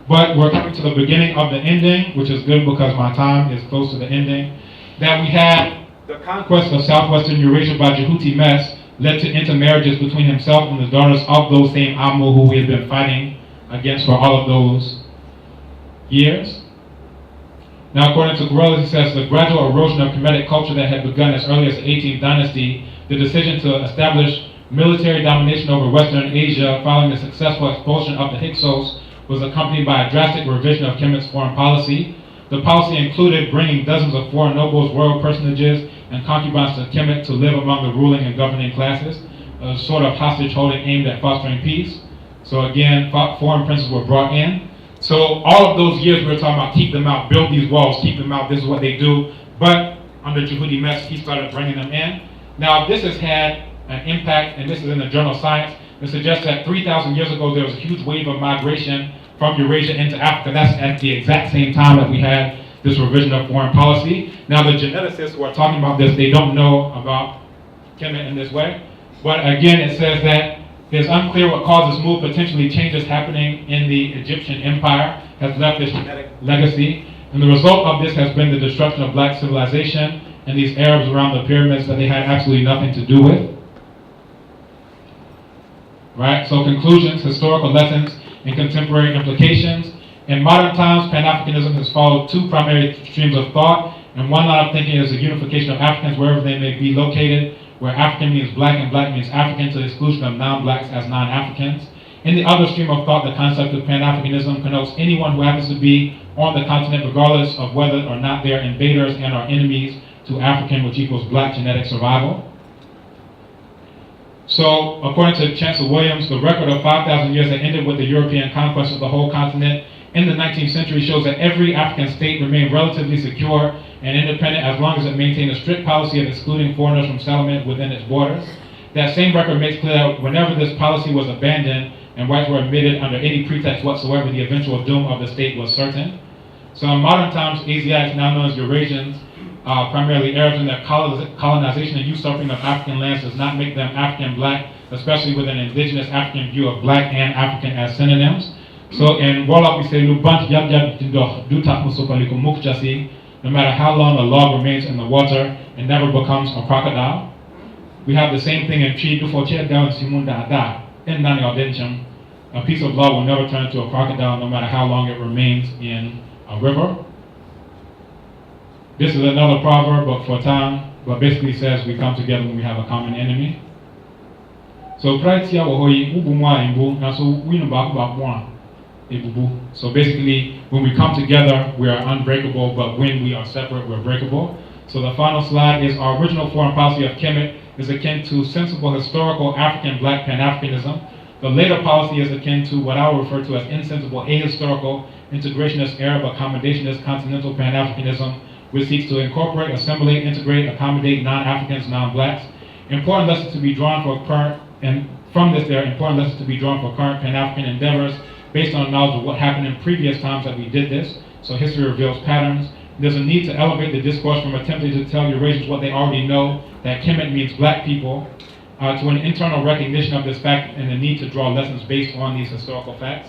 But we're coming to the beginning of the ending, which is good because my time is close to the ending. That we had the conquest of southwestern Eurasia by Jehuti Mes led to intermarriages between himself and the daughters of those same Amu who we had been fighting against for all of those years. Now, according to Gorillaz, he says the gradual erosion of Kemetic culture that had begun as early as the 18th dynasty, the decision to establish military domination over Western Asia following the successful expulsion of the Hyksos was accompanied by a drastic revision of Kemet's foreign policy. The policy included bringing dozens of foreign nobles, royal personages, and concubines to Kemet to live among the ruling and governing classes, a sort of hostage holding aimed at fostering peace. So again, foreign princes were brought in. So all of those years we were talking about keep them out, build these walls, keep them out, this is what they do. But under Jehuti Mes, he started bringing them in. Now this has had an impact, and this is in the journal Science. It suggests that 3,000 years ago there was a huge wave of migration from Eurasia into Africa. That's at the exact same time that we had this revision of foreign policy. Now the geneticists who are talking about this, they don't know about Kemet in this way. But again, it says that it's unclear what caused this move. Potentially changes happening in the Egyptian empire has left this genetic legacy. And the result of this has been the destruction of black civilization and these Arabs around the pyramids that they had absolutely nothing to do with. Right? So conclusions, historical lessons, and contemporary implications. In modern times, Pan-Afrikanism has followed two primary streams of thought, and one line of thinking is the unification of Africans wherever they may be located, where African means black and black means African to the exclusion of non-blacks as non-Africans. In the other stream of thought, the concept of Pan-Afrikanism connotes anyone who happens to be on the continent regardless of whether or not they are invaders and are enemies to African, which equals black genetic survival. So, according to Chancellor Williams, the record of 5,000 years that ended with the European conquest of the whole continent in the 19th century shows that every African state remained relatively secure and independent as long as it maintained a strict policy of excluding foreigners from settlement within its borders. That same record makes clear that whenever this policy was abandoned and whites were admitted under any pretext whatsoever, the eventual doom of the state was certain. So in modern times, Asiatics, now known as Eurasians, primarily Arabs, in their colonization and usurping of African lands does not make them African black, especially with an indigenous African view of black and African as synonyms. So in Warlock we say, no matter how long a log remains in the water, it never becomes a crocodile. We have the same thing in Chi a piece of log will never turn into a crocodile no matter how long it remains in a river. This is another proverb, but for time, but basically says we come together when we have a common enemy. So so basically, when we come together, we are unbreakable, but when we are separate, we're breakable. So the final slide is our original foreign policy of Kemet is akin to sensible historical African black Pan-Africanism. The later policy is akin to what I will refer to as insensible ahistorical integrationist Arab accommodationist continental Pan-Africanism, which seeks to incorporate, assimilate, integrate, accommodate non-Africans, non-blacks. Important lessons to be drawn for current, and from this there are important lessons to be drawn for current Pan-African endeavors based on knowledge of what happened in previous times that we did this. So history reveals patterns. There's a need to elevate the discourse from attempting to tell Eurasians what they already know, that Kemet means black people, to an internal recognition of this fact and the need to draw lessons based on these historical facts.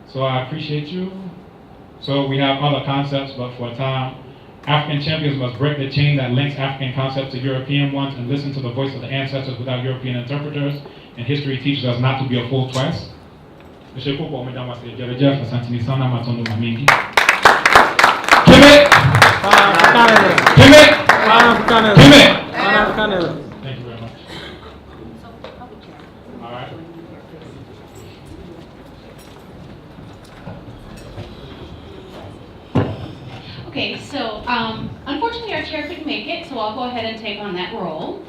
So I appreciate you. So we have other concepts, but for time, African champions must break the chain that links African concepts to European ones and listen to the voice of the ancestors without European interpreters. And history teaches us not to be a fool twice. Kemet! Kemet! Kemet! Pan-Afrikanism. Thank you very much. All right. Okay, so unfortunately our chair couldn't make it, so I'll go ahead and take on that role.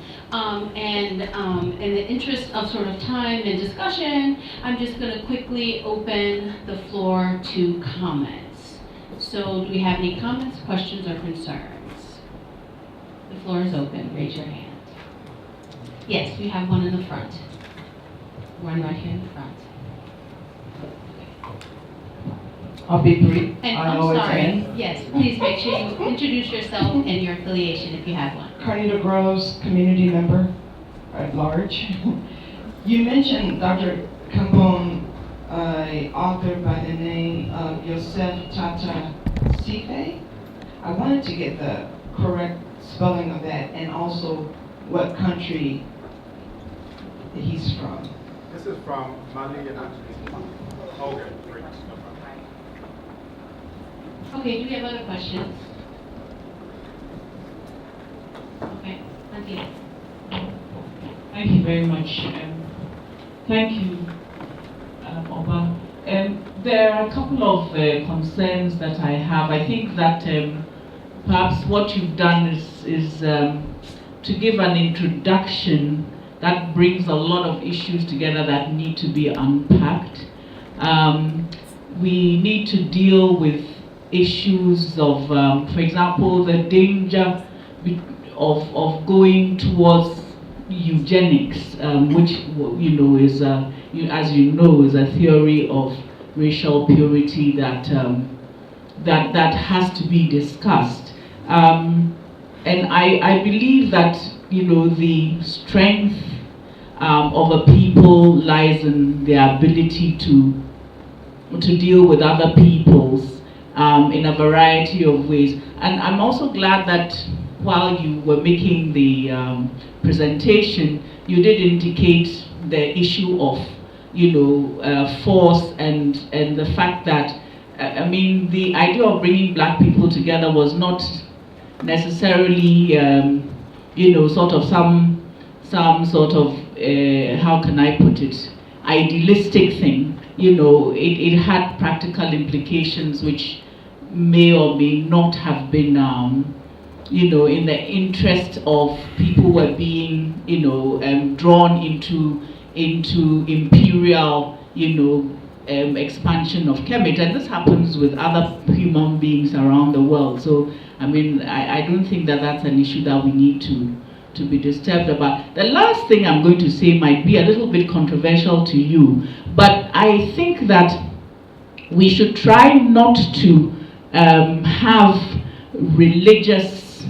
In the interest of sort of time and discussion, I'm just going to quickly open the floor to comments. So do we have any comments, questions, or concerns? The floor is open. Raise your hand. Yes, we have one in the front. One right here in the front. I'll be brief. And I I'm know it's sorry. in. Yes, please make sure you introduce yourself and your affiliation if you have one. Carnita Groves, community member at large. You mentioned Dr. Kambon, an author by the name of Yosef Tata Sife. I wanted to get the correct spelling of that and also what country he's from. This is from Mali and Okay, great. Okay, do we have other questions? Okay, Antia. Thank you very much. Thank you, Oba. There are a couple of concerns that I have. I think that perhaps what you've done is to give an introduction that brings a lot of issues together that need to be unpacked. We need to deal with issues of, for example, the danger of going towards eugenics, which is, as you know, is a theory of racial purity that has to be discussed. And I believe that the strength of a people lies in their ability to deal with other peoples in a variety of ways. And I'm also glad that while you were making the presentation, you did indicate the issue of force and the fact that I mean, the idea of bringing black people together was not necessarily, sort of some sort of, how can I put it, idealistic thing. It had practical implications which may or may not have been, in the interest of people who were being, drawn into imperial, expansion of Kemet. And this happens with other human beings around the world. So, I mean, I don't think that that's an issue that we need to be disturbed about. The last thing I'm going to say might be a little bit controversial to you, but I think that we should try not to have religious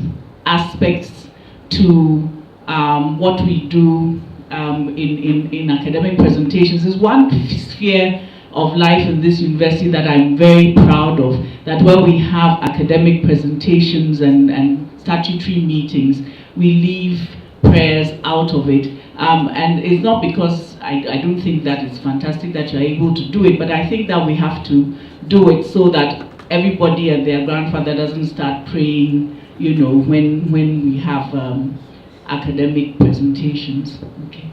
aspects to what we do in academic presentations. There's one sphere of life in this university that I'm very proud of, that when we have academic presentations and statutory meetings, we leave prayers out of it. And it's not because I don't think that it's fantastic that you're able to do it, but I think that we have to do it so that everybody and their grandfather doesn't start praying, when we have academic presentations. Okay.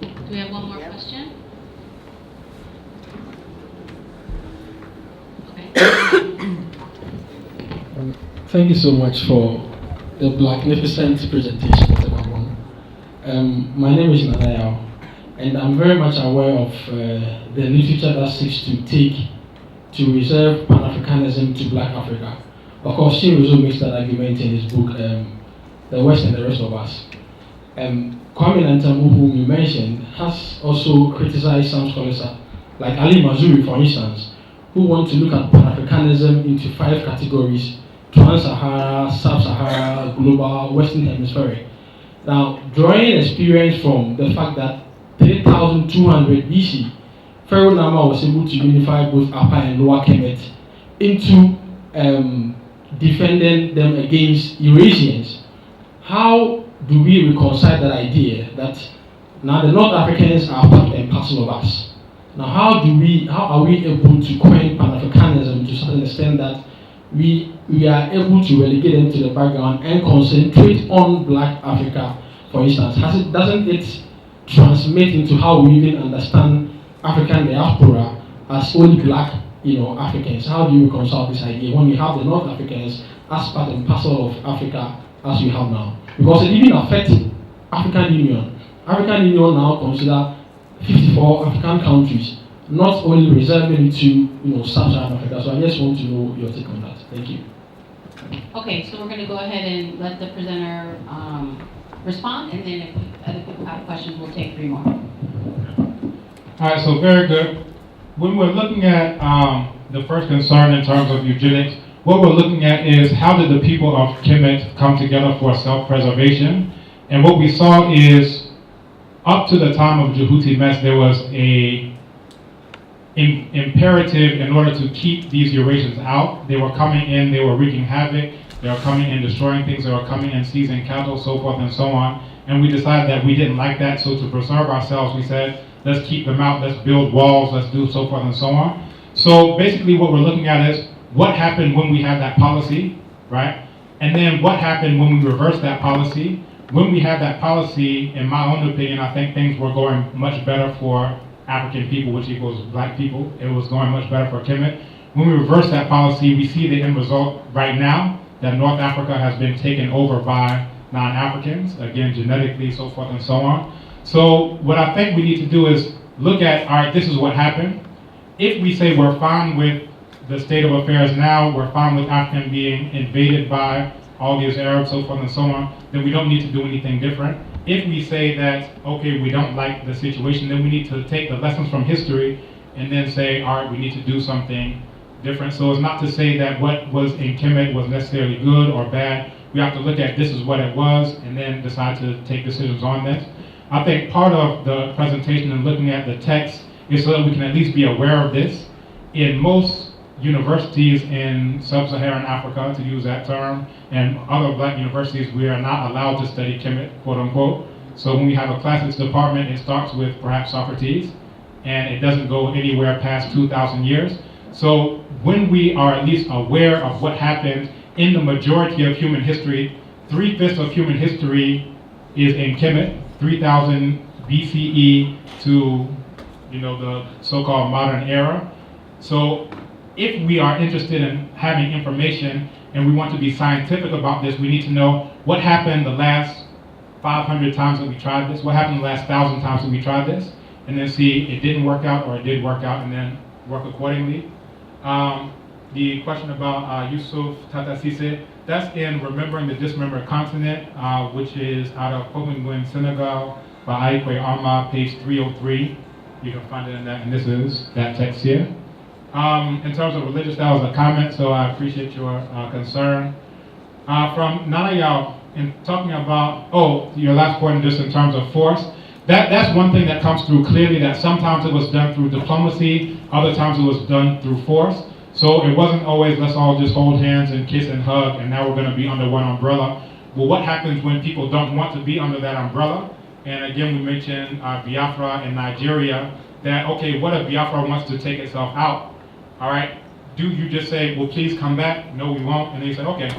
Do we have one more question? Okay. Thank you so much for the magnificent presentation, Mr. Kambon. My name is Nanayao, and I'm very much aware of the literature that seeks to reserve Pan-Afrikanism to Black Africa. Of course, Shinruzo makes that argument in his book, The West and the Rest of Us. Kwame Ntamu, whom you mentioned, has also criticized some scholars, like Ali Mazrui, for instance, who want to look at Pan-Afrikanism into 5 categories: Trans-Sahara, Sub-Sahara, Global, Western Hemispheric. Now, drawing experience from the fact that 3200 BC, Pharaoh Nama was able to unify both Upper and Lower Kemet into defending them against Eurasians. How do we reconcile that idea that now the North Africans are part and parcel of us? Now, how are we able to coin Pan-Africanism to a certain extent that we are able to relegate them to the background and concentrate on Black Africa, for instance? Doesn't it transmit into how we even understand African diaspora as only Black, Africans? How do you reconcile this idea when we have the North Africans as part and parcel of Africa as we have now? Because it even affects African Union. African Union now consider 54 African countries, not only reserving it to Sub-Saharan Africa. So I just want to know your take on that. Thank you. Okay, so we're going to go ahead and let the presenter respond, and then if other people have questions, we'll take 3 more. All right, so very good. When we're looking at the first concern in terms of eugenics, what we're looking at is how did the people of Kemet come together for self-preservation? And what we saw is up to the time of Jehuti Mes, there was a imperative in order to keep these Eurasians out. They were coming in, they were wreaking havoc, they were coming in destroying things, they were coming in seizing cattle, so forth and so on. And we decided that we didn't like that, so to preserve ourselves, we said, let's keep them out, let's build walls, let's do so forth and so on. So basically what we're looking at is what happened when we had that policy, right? And then what happened when we reversed that policy? When we had that policy, in my own opinion, I think things were going much better for African people, which equals Black people. It was going much better for Kemet. When we reverse that policy, we see the end result right now, that North Africa has been taken over by non-Africans, again, genetically, so forth and so on. So what I think we need to do is look at, all right, this is what happened. If we say we're fine with the state of affairs now, we're fine with African being invaded by all these Arabs, so forth and so on, then we don't need to do anything different. If we say that, okay, we don't like the situation, then we need to take the lessons from history and then say, all right, we need to do something different. So it's not to say that what was in Kemet was necessarily good or bad. We have to look at this is what it was and then decide to take decisions on this. I think part of the presentation and looking at the text is so that we can at least be aware of this. In most universities in sub-Saharan Africa, to use that term, and other Black universities, we are not allowed to study Kemet, quote unquote. So when we have a classics department, it starts with perhaps Socrates, and it doesn't go anywhere past 2,000 years. So when we are at least aware of what happened in the majority of human history, 3/5 of human history is in Kemet, 3000 BCE to the so-called modern era. So if we are interested in having information and we want to be scientific about this, we need to know what happened the last 500 times that we tried this, what happened the last 1,000 times that we tried this, and then see it didn't work out or it did work out, and then work accordingly. The question about Yusuf Tata Sise, that's in Remembering the Dismembered Continent, which is out of Copenhagen, Senegal, by Aikwe Arma, page 303. You can find it in that, and this is that text here. In terms of religious, that was a comment, so I appreciate your concern. From Nana Yao, in talking about, your last point just in terms of force, that's one thing that comes through clearly, that sometimes it was done through diplomacy, other times it was done through force. So it wasn't always, let's all just hold hands and kiss and hug, and now we're going to be under one umbrella. Well, what happens when people don't want to be under that umbrella? And again, we mentioned Biafra in Nigeria, that, okay, what if Biafra wants to take itself out? All right, do you just say, well, please come back? No, we won't. And they say, okay.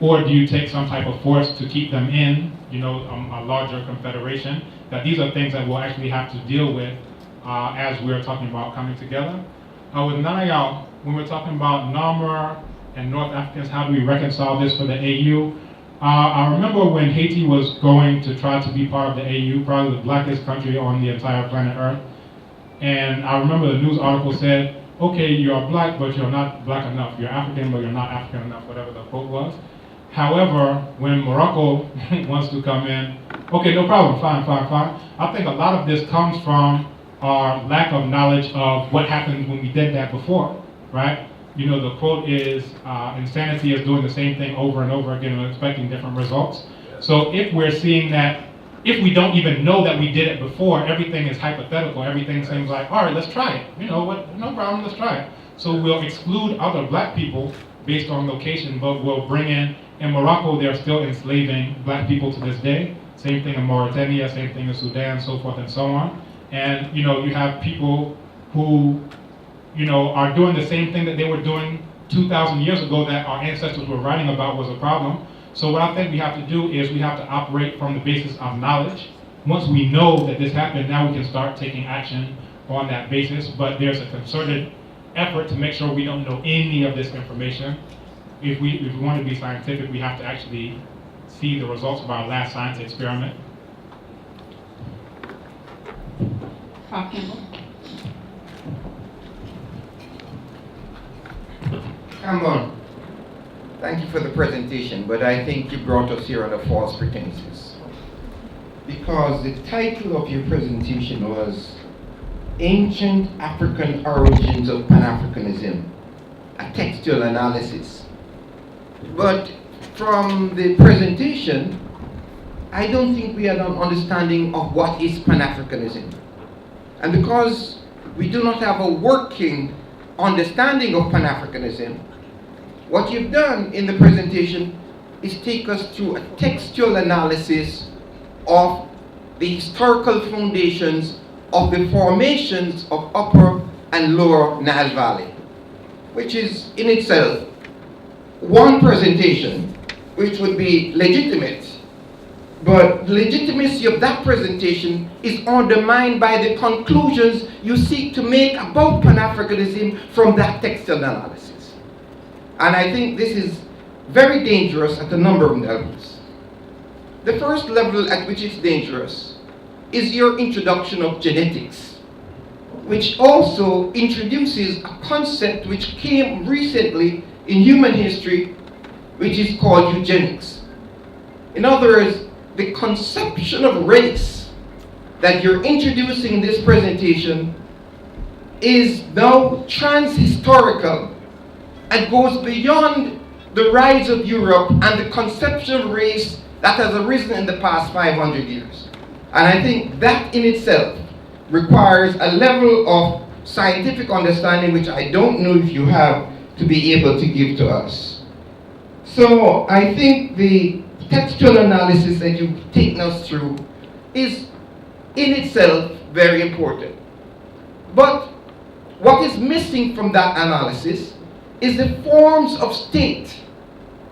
Or do you take some type of force to keep them in, a larger confederation? That these are things that we'll actually have to deal with as we're talking about coming together. With Nanayao, when we're talking about Namur and North Africans, how do we reconcile this for the AU? I remember when Haiti was going to try to be part of the AU, probably the blackest country on the entire planet Earth. And I remember the news article said, okay, you're black, but you're not black enough. You're African, but you're not African enough, whatever the quote was. However, when Morocco wants to come in, okay, no problem, fine. I think a lot of this comes from our lack of knowledge of what happened when we did that before, right? The quote is, insanity is doing the same thing over and over again and expecting different results. So if we're seeing that, if we don't even know that we did it before, everything is hypothetical, everything seems like, all right, let's try it. No problem, let's try it. So we'll exclude other black people based on location, but we'll bring in Morocco, they're still enslaving black people to this day. Same thing in Mauritania, same thing in Sudan, so forth and so on. And you have people who are doing the same thing that they were doing 2,000 years ago that our ancestors were writing about was a problem. So what I think we have to do is we have to operate from the basis of knowledge. Once we know that this happened, now we can start taking action on that basis, but there's a concerted effort to make sure we don't know any of this information. If we want to be scientific, we have to actually see the results of our last science experiment. Kambon. Kambon, thank you for the presentation, but I think you brought us here under false pretenses. Because the title of your presentation was Ancient African Origins of Pan-Afrikanism, a textual analysis. But from the presentation, I don't think we had an understanding of what is Pan-Afrikanism. And because we do not have a working understanding of Pan-Afrikanism, what you've done in the presentation is take us through a textual analysis of the historical foundations of the formations of Upper and Lower Nile Valley, which is in itself one presentation which would be legitimate, but the legitimacy of that presentation is undermined by the conclusions you seek to make about Pan-Africanism from that textual analysis. And I think this is very dangerous at a number of levels. The first level at which it's dangerous is your introduction of genetics, which also introduces a concept which came recently in human history, which is called eugenics. In other words, the conception of race that you're introducing in this presentation is now trans-historical and goes beyond the rise of Europe and the conception of race that has arisen in the past 500 years. And I think that in itself requires a level of scientific understanding which I don't know if you have to be able to give to us. So I think the textual analysis that you've taken us through is in itself very important. But what is missing from that analysis is the forms of state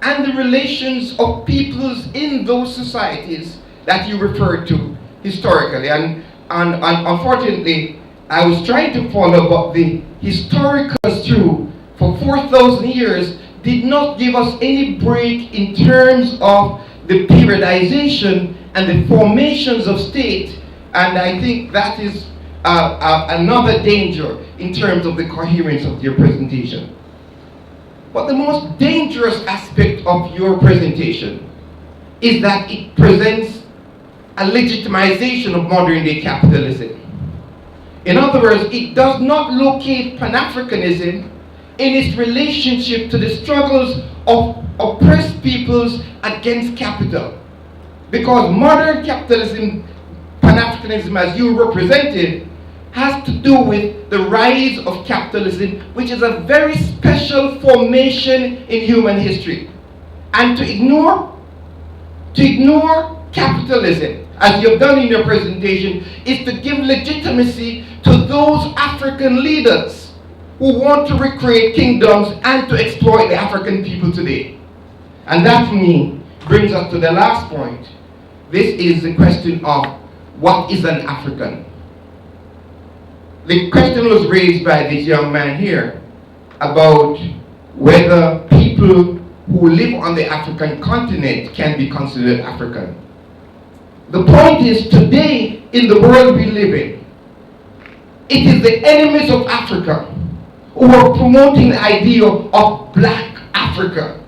and the relations of peoples in those societies that you referred to historically. And unfortunately, I was trying to follow, but the historicals through for 4,000 years did not give us any break in terms of the periodization and the formations of state. And I think that is another danger in terms of the coherence of your presentation. But the most dangerous aspect of your presentation is that it presents a legitimization of modern day capitalism. In other words, it does not locate Pan-Afrikanism in its relationship to the struggles of oppressed peoples against capital. Because modern capitalism, Pan-Afrikanism as you represented, has to do with the rise of capitalism, which is a very special formation in human history. And to ignore capitalism, as you've done in your presentation, is to give legitimacy to those African leaders who want to recreate kingdoms and to exploit the African people today. And that, for me, brings us to the last point. This is the question of what is an African? The question was raised by this young man here about whether people who live on the African continent can be considered African. The point is, today, in the world we live in, it is the enemies of Africa who are promoting the idea of black Africa.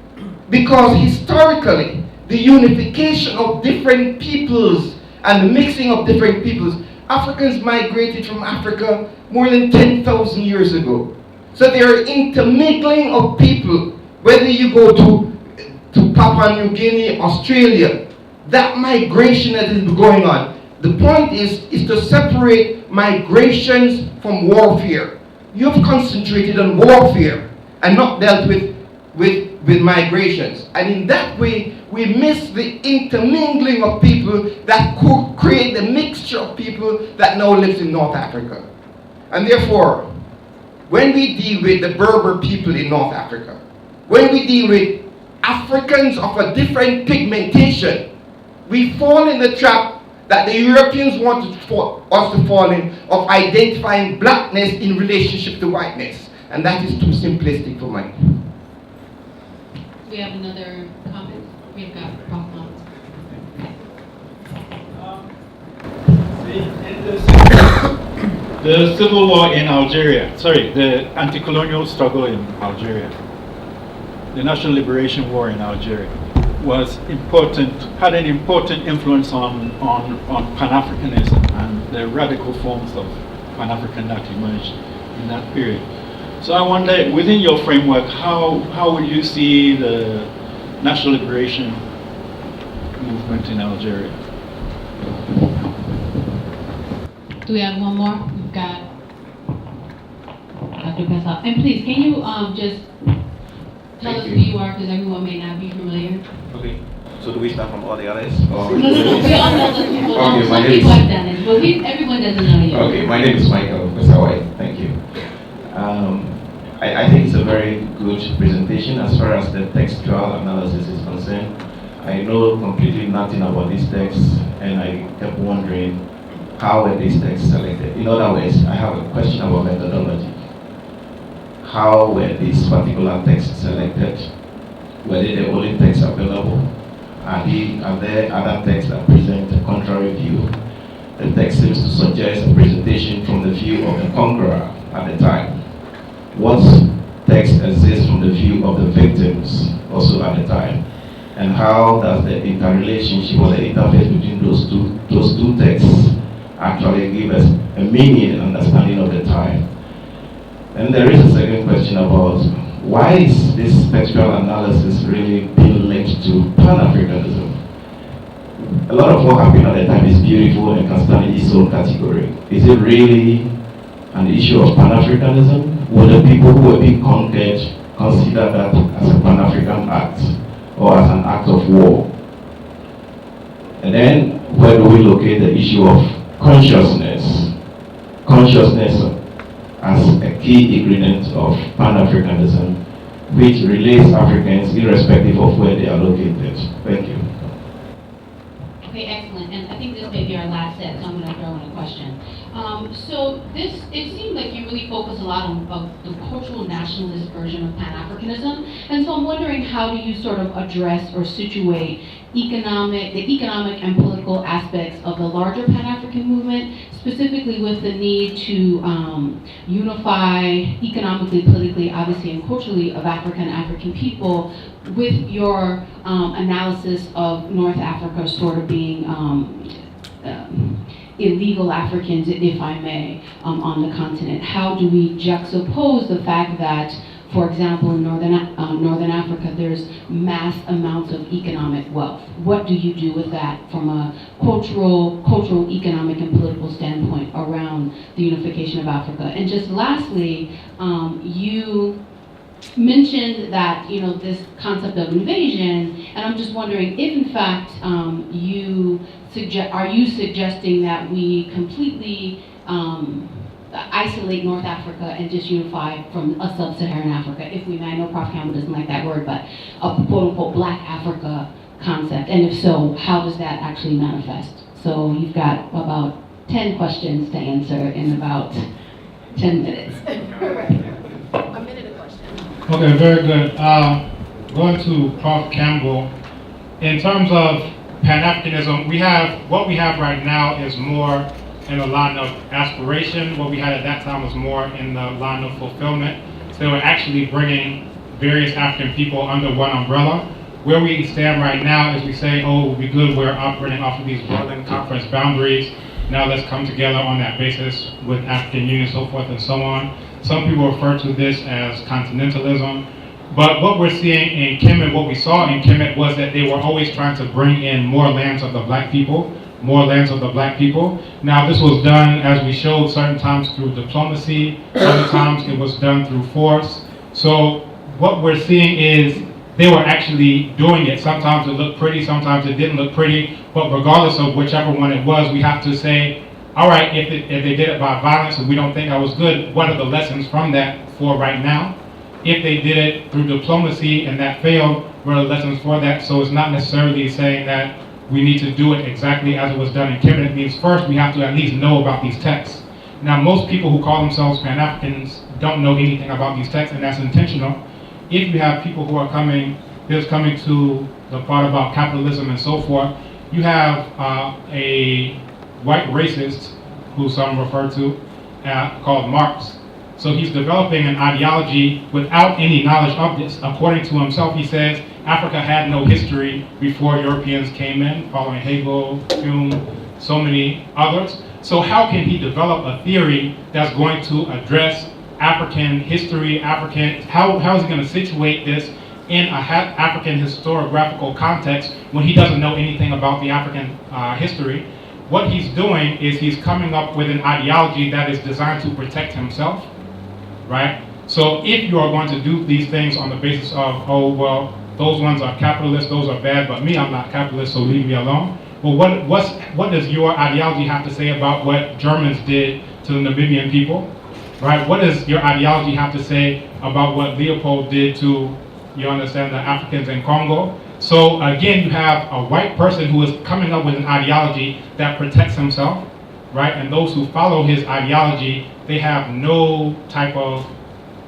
Because historically, the unification of different peoples and the mixing of different peoples, Africans migrated from Africa more than 10,000 years ago. So there are intermingling of people, whether you go to Papua New Guinea, Australia, that migration that is going on. The point is to separate migrations from warfare. You've concentrated on warfare and not dealt with migrations. And in that way, we miss the intermingling of people that could create the mixture of people that now lives in North Africa. And therefore, when we deal with the Berber people in North Africa, when we deal with Africans of a different pigmentation, we fall in the trap that the Europeans want us to fall in, of identifying blackness in relationship to whiteness. And that is too simplistic for me. We have another comment. We've got Prof. The civil war in Algeria, the anti-colonial struggle in Algeria, the national liberation war in Algeria was important, had an important influence on Pan-Afrikanism and the radical forms of Pan-African that emerged in that period. So I wonder, within your framework, how would you see the national liberation movement in Algeria? Do we have one more? We've got Dr. Pessah. And please, can you just tell us who you are, because everyone may not be familiar. Okay. So do we start from all the others? Or We all know those people. Okay, Some people have done it, but everyone doesn't know you. Okay, my name is Michael Pesawai. Thank you. I think it's a very good presentation as far as the textual analysis is concerned. I know completely nothing about these texts, and I kept wondering how were these texts selected. In other words, I have a question about methodology. How were these particular texts selected? Were they the only texts available? Are there other texts that present a contrary view? The text seems to suggest a presentation from the view of the conqueror at the time. What text exists from the view of the victims also at the time? And how does the interrelationship or the interface between those two texts actually give us a meaning and understanding of the time? And there is a second question about why is this textual analysis really being linked to Pan-Afrikanism? A lot of what happened at the time is beautiful and can stand in its own category. Is it really an issue of Pan-Afrikanism? Would the people who were being conquered consider that as a Pan-African act or as an act of war? And then where do we locate the issue of consciousness? Consciousness as a key ingredient of Pan-Afrikanism, which relates Africans irrespective of where they are located. Thank you. Okay, excellent. And I think this may be our last set, so I'm going to throw in a question. So this, it seemed like you really focus a lot on the cultural nationalist version of Pan-Africanism. And so I'm wondering, how do you sort of address or situate the economic and political aspects of the larger Pan-African movement, specifically with the need to unify economically, politically, obviously, and culturally of African people, with your analysis of North Africa sort of being illegal Africans, if I may, on the continent. How do we juxtapose the fact that, for example, in Northern Africa, there's mass amounts of economic wealth? What do you do with that from a cultural, economic, and political standpoint around the unification of Africa? And just lastly, you mentioned that, you know, this concept of invasion, and I'm just wondering if in fact are you suggesting that we completely isolate North Africa and just unify from a sub-Saharan Africa, if we may? I know Prof. Kambon doesn't like that word, but a quote-unquote Black Africa concept, and if so, how does that actually manifest? So you've got about 10 questions to answer in about 10 minutes. A minute a question. Okay, very good. Going to Prof. Campbell, in terms of Pan-Africanism, what we have right now is more in the line of aspiration. What we had at that time was more in the line of fulfillment. So we're actually bringing various African people under one umbrella. Where we stand right now is we say, oh, we'll be good, we're operating off of these Berlin Conference boundaries. Now let's come together on that basis with African Union, so forth and so on. Some people refer to this as continentalism. But what we're seeing in Kemet, what we saw in Kemet, was that they were always trying to bring in more lands of the black people, more lands of the black people. Now this was done, as we showed, certain times through diplomacy, other times it was done through force. So what we're seeing is they were actually doing it. Sometimes it looked pretty, sometimes it didn't look pretty, but regardless of whichever one it was, we have to say, all right, if they did it by violence and we don't think that was good, what are the lessons from that for right now? If they did it through diplomacy and that failed, what are the lessons for that? So it's not necessarily saying that we need to do it exactly as it was done in Kemet. It means first we have to at least know about these texts. Now most people who call themselves Pan-Africans don't know anything about these texts, and that's intentional. If you have people who are coming to the part about capitalism and so forth, you have a white racist, who some refer to, called Marx. So he's developing an ideology without any knowledge of this. According to himself, he says Africa had no history before Europeans came in, following Hegel, Hume, so many others. So how can he develop a theory that's going to address African history, how is he going to situate this in a African historiographical context when he doesn't know anything about the African history? What he's doing is he's coming up with an ideology that is designed to protect himself, right? So if you are going to do these things on the basis of, oh, well, those ones are capitalists, those are bad, but me, I'm not capitalist, so leave me alone. Well, what does your ideology have to say about what Germans did to the Namibian people, right? What does your ideology have to say about what Leopold did to, you understand, the Africans in Congo? So again, you have a white person who is coming up with an ideology that protects himself, right? And those who follow his ideology, they have no type of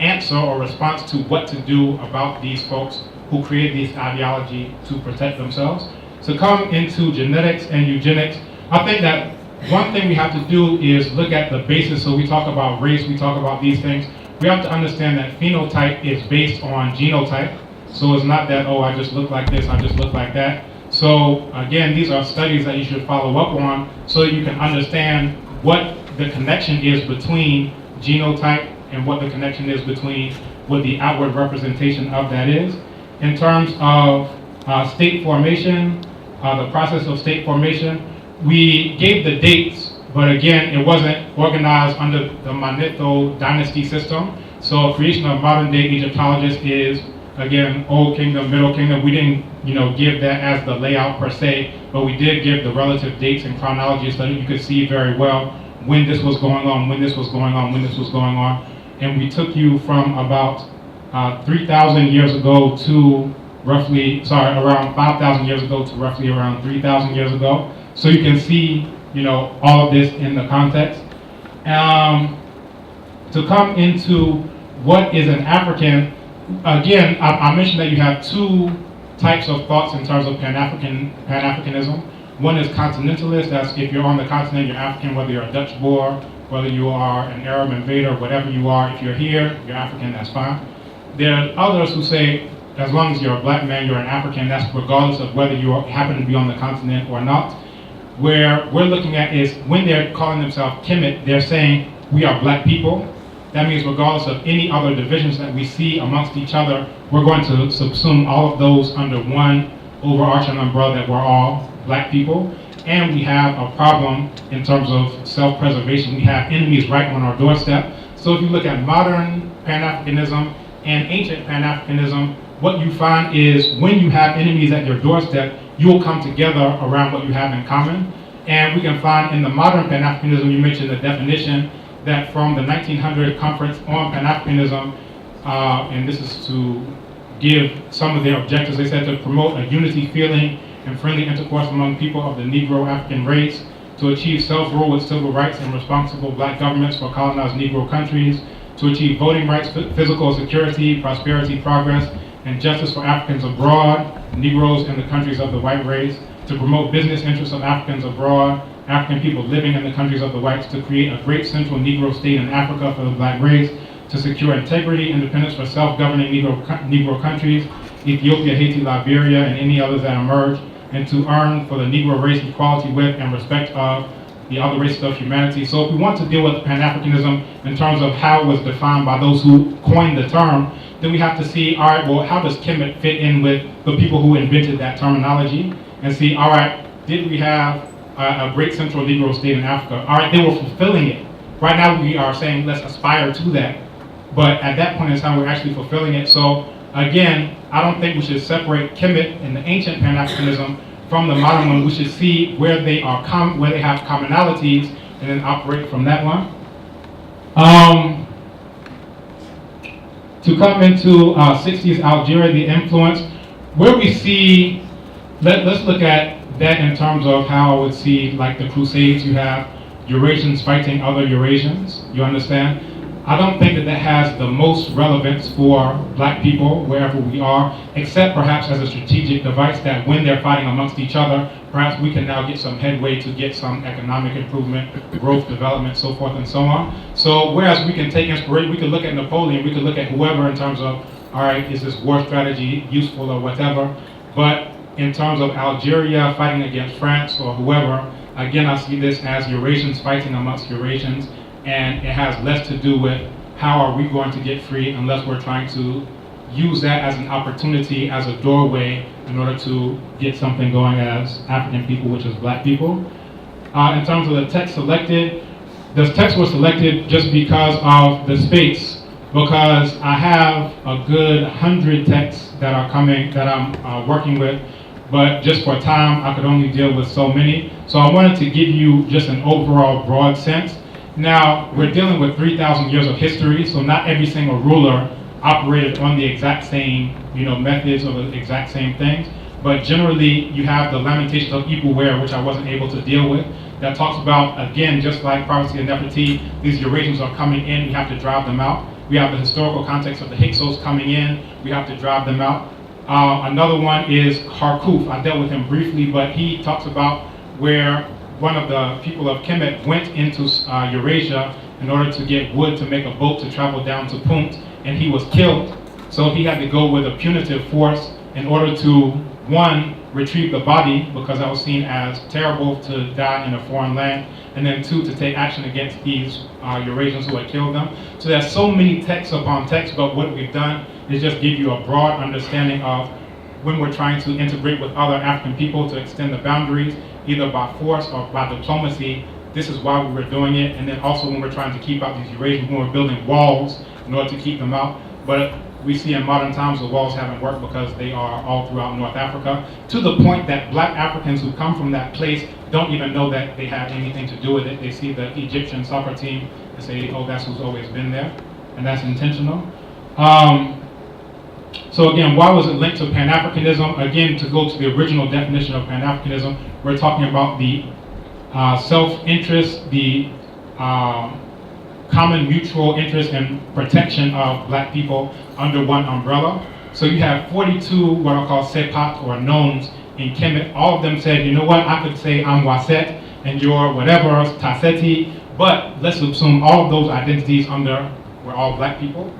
answer or response to what to do about these folks who create this ideology to protect themselves. To come into genetics and eugenics, I think that one thing we have to do is look at the basis. So we talk about race, we talk about these things. We have to understand that phenotype is based on genotype. So it's not that, oh, I just look like this, I just look like that. So again, these are studies that you should follow up on so that you can understand what the connection is between genotype and what the connection is between what the outward representation of that is. In terms of state formation, the process of state formation, we gave the dates, but again, it wasn't organized under the Manetho dynasty system. So creation of modern day Egyptologists is, again, Old Kingdom, Middle Kingdom. We didn't, give that as the layout per se, but we did give the relative dates and chronology so that you could see very well when this was going on, when this was going on, when this was going on. and we took you from about 3,000 years ago to roughly, around 5,000 years ago to roughly around 3,000 years ago. So you can see, all of this in the context. To come into what is an African, again, I mentioned that you have two types of thoughts in terms of Pan-Afrikanism. One is continentalist, that's if you're on the continent, you're African, whether you're a Dutch Boer, whether you are an Arab invader, whatever you are, if you're here, you're African, that's fine. There are others who say, as long as you're a black man, you're an African, that's regardless of whether you happen to be on the continent or not. Where we're looking at is when they're calling themselves Kemet, they're saying, we are black people. That means regardless of any other divisions that we see amongst each other, we're going to subsume all of those under one overarching umbrella that we're all black people. And we have a problem in terms of self-preservation. We have enemies right on our doorstep. So if you look at modern Pan-Afrikanism and ancient Pan-Afrikanism, what you find is when you have enemies at your doorstep, you will come together around what you have in common. And we can find in the modern Pan-Afrikanism, you mentioned the definition, that from the 1900 Conference on Pan-Afrikanism, and this is to give some of their objectives, they said to promote a unity feeling and friendly intercourse among people of the Negro African race, to achieve self-rule with civil rights and responsible black governments for colonized Negro countries, to achieve voting rights, physical security, prosperity, progress, and justice for Africans abroad, Negroes in the countries of the white race, to promote business interests of Africans abroad, African people living in the countries of the whites, to create a great central Negro state in Africa for the black race, to secure integrity, independence for self-governing Negro countries, Ethiopia, Haiti, Liberia, and any others that emerge, and to earn for the Negro race equality with and respect of the other races of humanity. So if we want to deal with Pan-Africanism in terms of how it was defined by those who coined the term, then we have to see, all right, well, how does Kemet fit in with the people who invented that terminology? And see, all right, did we have a great central Negro state in Africa? All right, they were fulfilling it. Right now we are saying let's aspire to that. But at that point in time, we're actually fulfilling it. So again, I don't think we should separate Kemet and the ancient Pan-Africanism from the modern one. We should see where they are where they have commonalities and then operate from that one. To come into 60s Algeria, the influence, where we see, let's look at that in terms of how I would see like the Crusades. You have Eurasians fighting other Eurasians, you understand? I don't think that that has the most relevance for black people wherever we are, except perhaps as a strategic device that when they're fighting amongst each other, perhaps we can now get some headway to get some economic improvement, growth, development, so forth and so on. So whereas we can take inspiration, we could look at Napoleon, we could look at whoever in terms of, all right, is this war strategy useful or whatever, but in terms of Algeria fighting against France or whoever, again, I see this as Eurasians fighting amongst Eurasians, and it has less to do with how are we going to get free unless we're trying to use that as an opportunity, as a doorway in order to get something going as African people, which is black people. In terms of the text selected, the text was selected just because of the space, because I have a good 100 texts that are coming, that I'm working with, but just for time, I could only deal with so many. So I wanted to give you just an overall broad sense. Now, we're dealing with 3,000 years of history, so not every single ruler operated on the exact same, methods or the exact same things. But generally, you have the Lamentations of Ipuwer, which I wasn't able to deal with, that talks about, again, just like prophecy and Nefertiti, these Eurasians are coming in, we have to drive them out. We have the historical context of the Hyksos coming in, we have to drive them out. Another one is Harkuf. I dealt with him briefly, but he talks about where one of the people of Kemet went into Eurasia in order to get wood to make a boat to travel down to Punt, and he was killed. So he had to go with a punitive force in order to, one, retrieve the body, because that was seen as terrible to die in a foreign land, and then two, to take action against these Eurasians who had killed them. So there's so many texts upon texts, but what we've done is just give you a broad understanding of when we're trying to integrate with other African people to extend the boundaries, either by force or by diplomacy. This is why we were doing it. And then also when we're trying to keep out these Eurasians, when we're building walls in order to keep them out. But we see in modern times the walls haven't worked because they are all throughout North Africa, to the point that black Africans who come from that place don't even know that they have anything to do with it. They see the Egyptian soccer team and say, oh, that's who's always been there. and that's intentional. So again, why was it linked to Pan-Afrikanism? Again, to go to the original definition of Pan-Afrikanism, we're talking about the self-interest, the common mutual interest and protection of black people under one umbrella. So you have 42 what I call sepat or knowns in Kemet. All of them said, you know what, I could say I'm Waset and you're whatever, Taseti, but let's assume all of those identities under, we're all black people,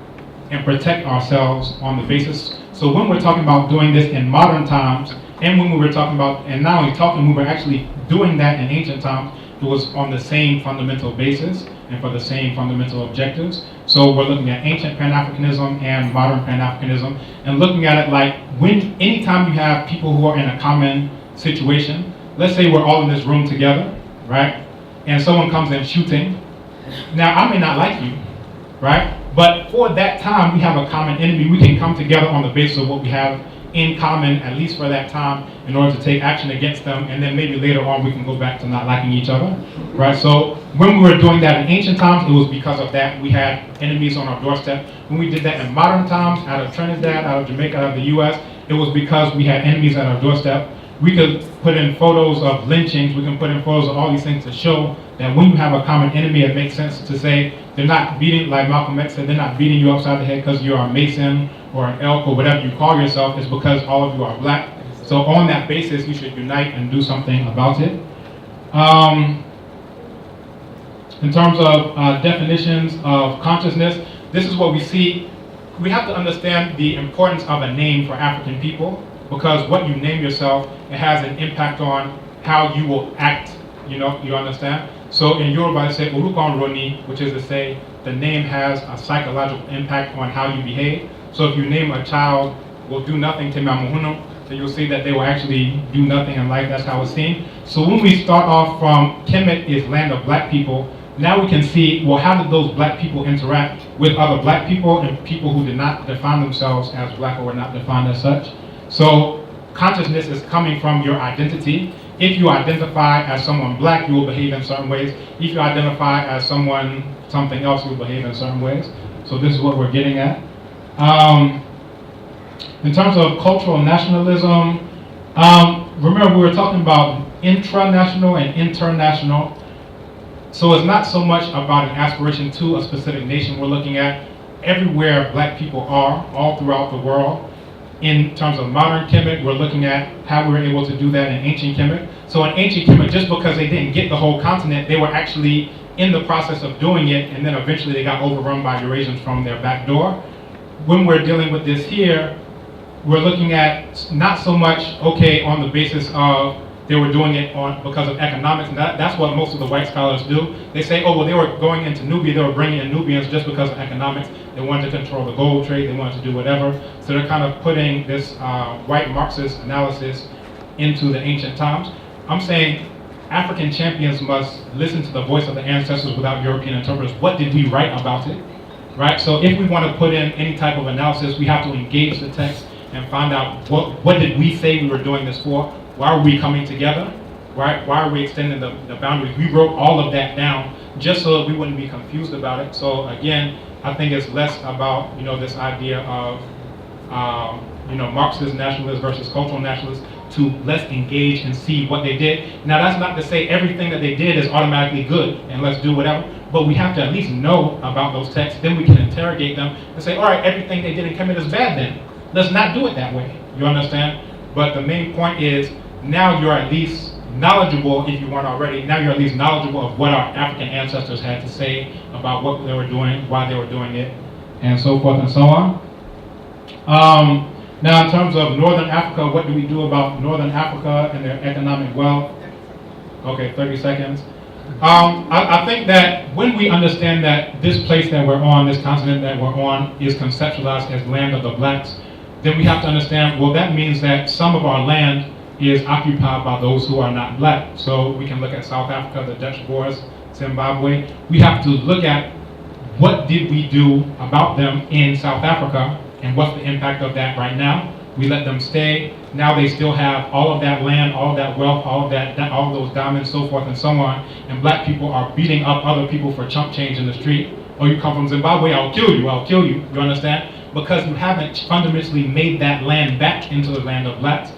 and protect ourselves on the basis. So when we're talking about doing this in modern times, and when we were talking about, and not only talking, we were actually doing that in ancient times, it was on the same fundamental basis and for the same fundamental objectives. So we're looking at ancient Pan-Africanism and modern Pan-Africanism, and looking at it like anytime you have people who are in a common situation, let's say we're all in this room together, right? And someone comes in shooting. Now I may not like you, right? But for that time, we have a common enemy. We can come together on the basis of what we have in common, at least for that time, in order to take action against them, and then maybe later on we can go back to not liking each other, right? So when we were doing that in ancient times, it was because of that. We had enemies on our doorstep. When we did that in modern times, out of Trinidad, out of Jamaica, out of the US, it was because we had enemies at our doorstep. We could put in photos of lynchings, we can put in photos of all these things to show that when you have a common enemy, it makes sense to say they're not beating, like Malcolm X said, they're not beating you upside the head because you're a Mason or an elk or whatever you call yourself. It's because all of you are black. So on that basis, you should unite and do something about it. In terms of definitions of consciousness, this is what we see. We have to understand the importance of a name for African people, because what you name yourself, it has an impact on how you will act, you understand? So in Yoruba, they say Orukon Roni, which is to say the name has a psychological impact on how you behave. So if you name a child, will do nothing to Mamuhuno, so you'll see that they will actually do nothing in life. That's how it's seen. So when we start off from Kemet is land of black people, now we can see, well, how did those black people interact with other black people and people who did not define themselves as black or were not defined as such? So consciousness is coming from your identity. If you identify as someone black, you will behave in certain ways. If you identify as something else, you will behave in certain ways. So this is what we're getting at. In terms of cultural nationalism, remember we were talking about intranational and international. So it's not so much about an aspiration to a specific nation. We're looking at everywhere black people are, all throughout the world. In terms of modern Kemet, we're looking at how we were able to do that in ancient Kemet. So in ancient Kemet, just because they didn't get the whole continent, they were actually in the process of doing it, and then eventually they got overrun by Eurasians from their back door. When we're dealing with this here, we're looking at not so much, okay, on the basis of they were doing it because of economics, and that's what most of the white scholars do. They say, oh, well, they were going into Nubia, they were bringing in Nubians just because of economics. They wanted to control the gold trade, they wanted to do whatever. So they're kind of putting this white Marxist analysis into the ancient times. I'm saying African champions must listen to the voice of the ancestors without European interpreters. What did we write about it, right? So if we want to put in any type of analysis, we have to engage the text and find out what did we say we were doing this for? Why are we coming together? Why are we extending the boundaries? We wrote all of that down just so that we wouldn't be confused about it. So again, I think it's less about this idea of Marxist nationalists versus cultural nationalists, to let's engage and see what they did. Now that's not to say everything that they did is automatically good and let's do whatever, but we have to at least know about those texts, then we can interrogate them and say, all right, everything they did in Kemet is bad then. Let's not do it that way, you understand? But the main point is, now you're at least knowledgeable, if you weren't already, now you're at least knowledgeable of what our African ancestors had to say about what they were doing, why they were doing it, and so forth and so on. Now in terms of Northern Africa, what do we do about Northern Africa and their economic wealth? Okay, 30 seconds. I think that when we understand that this place that we're on, this continent that we're on, is conceptualized as land of the blacks, then we have to understand, well, that means that some of our land is occupied by those who are not black. So we can look at South Africa, the Dutch Boers, Zimbabwe. We have to look at what did we do about them in South Africa and what's the impact of that right now. We let them stay. Now they still have all of that land, all of that wealth, all of those diamonds, so forth and so on. And black people are beating up other people for chump change in the street, oh, you come from Zimbabwe, I'll kill you, you understand? Because you haven't fundamentally made that land back into the land of blacks.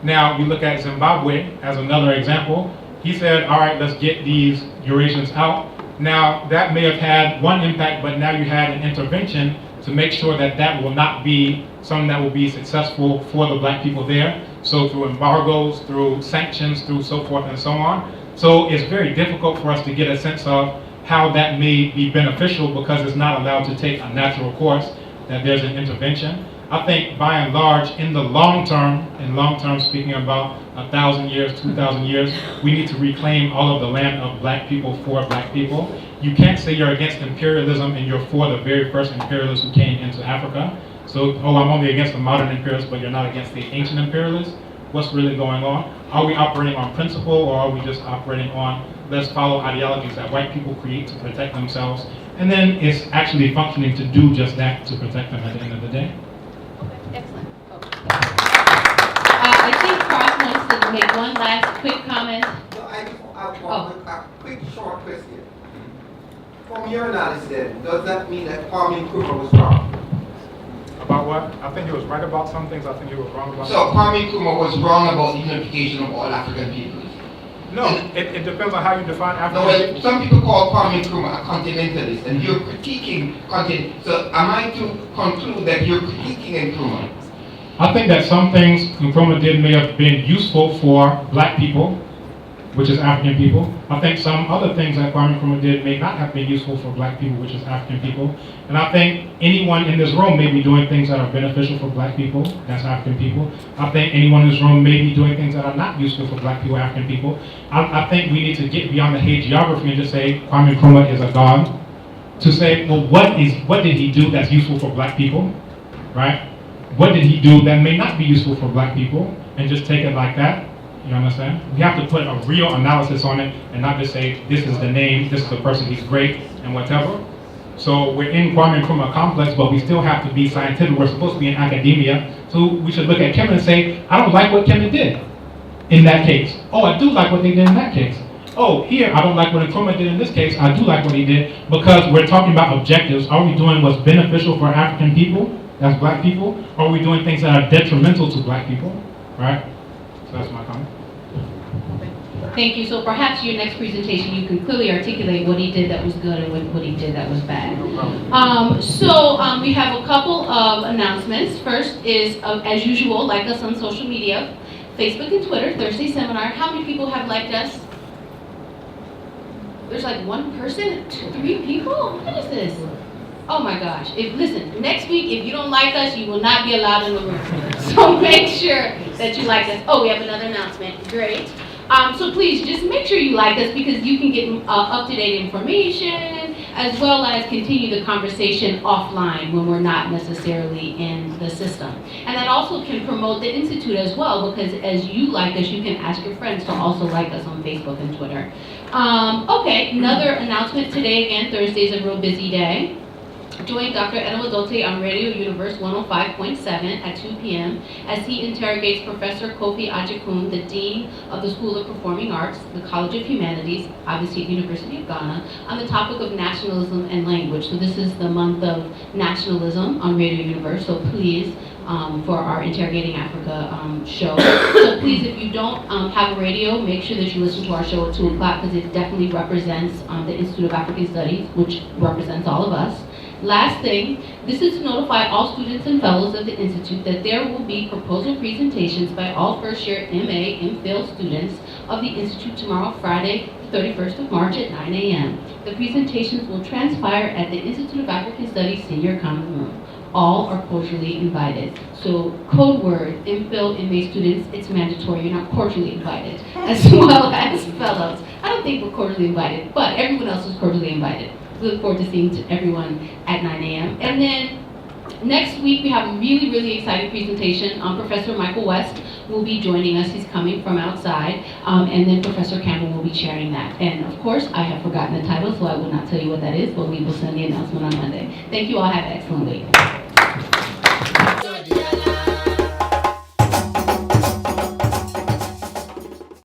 Now, you look at Zimbabwe as another example. He said, all right, let's get these Eurasians out. Now, that may have had one impact, but now you had an intervention to make sure that that will not be something that will be successful for the black people there. So through embargoes, through sanctions, through so forth and so on. So it's very difficult for us to get a sense of how that may be beneficial because it's not allowed to take a natural course, that there's an intervention. I think by and large, in the long term, speaking about 1,000 years, 2,000 years, we need to reclaim all of the land of black people for black people. You can't say you're against imperialism and you're for the very first imperialists who came into Africa. So, oh, I'm only against the modern imperialists, but you're not against the ancient imperialists. What's really going on? Are we operating on principle, or are we just operating on, let's follow ideologies that white people create to protect themselves, and then it's actually functioning to do just that, to protect them at the end of the day? Okay, excellent. I think Cross wants to make one last quick comment. No, I just have a quick short question. From your analysis then, does that mean that Kwame Nkrumah was wrong? About what? I think he was right about some things, I think he was wrong about So Kwame Nkrumah was wrong about the unification of all African peoples? No, it depends on how you define African No, well, people. some people call Kwame Nkrumah a continentalist, and you're critiquing continent. So am I to conclude that you're critiquing Nkrumah? I think that some things Nkrumah did may have been useful for black people, which is African people. I think some other things that Kwame Nkrumah did may not have been useful for black people, which is African people. And I think anyone in this room may be doing things that are beneficial for black people, that's African people. I think anyone in this room may be doing things that are not useful for black people, African people. I think we need to get beyond the hagiography and just say Kwame Nkrumah is a god. To say, well, what did he do that's useful for black people, right? What did he do that may not be useful for black people, and just take it like that? You understand? We have to put a real analysis on it and not just say, this is the name, this is the person, he's great, and whatever. So we're in Kwame Nkrumah complex, but we still have to be scientific. We're supposed to be in academia. So we should look at Kemen and say, I don't like what Kemen did in that case. Oh, I do like what they did in that case. Oh, here, I don't like what Nkrumah did in this case. I do like what he did, because we're talking about objectives. Are we doing what's beneficial for African people, that's black people? Or are we doing things that are detrimental to black people, right? So that's my comment. Thank you. So perhaps your next presentation, you can clearly articulate what he did that was good and what he did that was bad. We have a couple of announcements. First is, as usual, like us on social media, Facebook and Twitter, Thursday Seminar. How many people have liked us? There's like one person, 3 people? What is this? Oh my gosh. Listen, next week, if you don't like us, you will not be allowed in the room. So make sure that you like us. Oh, we have another announcement. Great. So please, just make sure you like us, because you can get up-to-date information, as well as continue the conversation offline when we're not necessarily in the system. And that also can promote the Institute as well, because as you like us, you can ask your friends to also like us on Facebook and Twitter. Okay, another announcement today. Again, Thursday is a real busy day. Join Dr. Obadele on Radio Universe 105.7 at 2 p.m. as he interrogates Professor Kofi Adjekun, the Dean of the School of Performing Arts, the College of Humanities, obviously at the University of Ghana, on the topic of nationalism and language. So this is the month of nationalism on Radio Universe, so please, for our Interrogating Africa show. So please, if you don't have a radio, make sure that you listen to our show at 2 o'clock, because it definitely represents the Institute of African Studies, which represents all of us. Last thing, this is to notify all students and fellows of the Institute that there will be proposal presentations by all first-year MA and MPhil students of the Institute tomorrow, Friday, the 31st of March at 9 a.m. The presentations will transpire at the Institute of African Studies Senior Common Room. All are cordially invited. So, code word, MPhil, MA students, it's mandatory. You're not cordially invited, as well as fellows. I don't think we're cordially invited, but everyone else is cordially invited. We look forward to seeing everyone at 9 a.m. And then next week we have a really, really exciting presentation. Professor Michael West will be joining us. He's coming from outside. And then Professor Kambon will be sharing that. And of course, I have forgotten the title, so I will not tell you what that is, but we will send the announcement on Monday. Thank you all. Have an excellent week.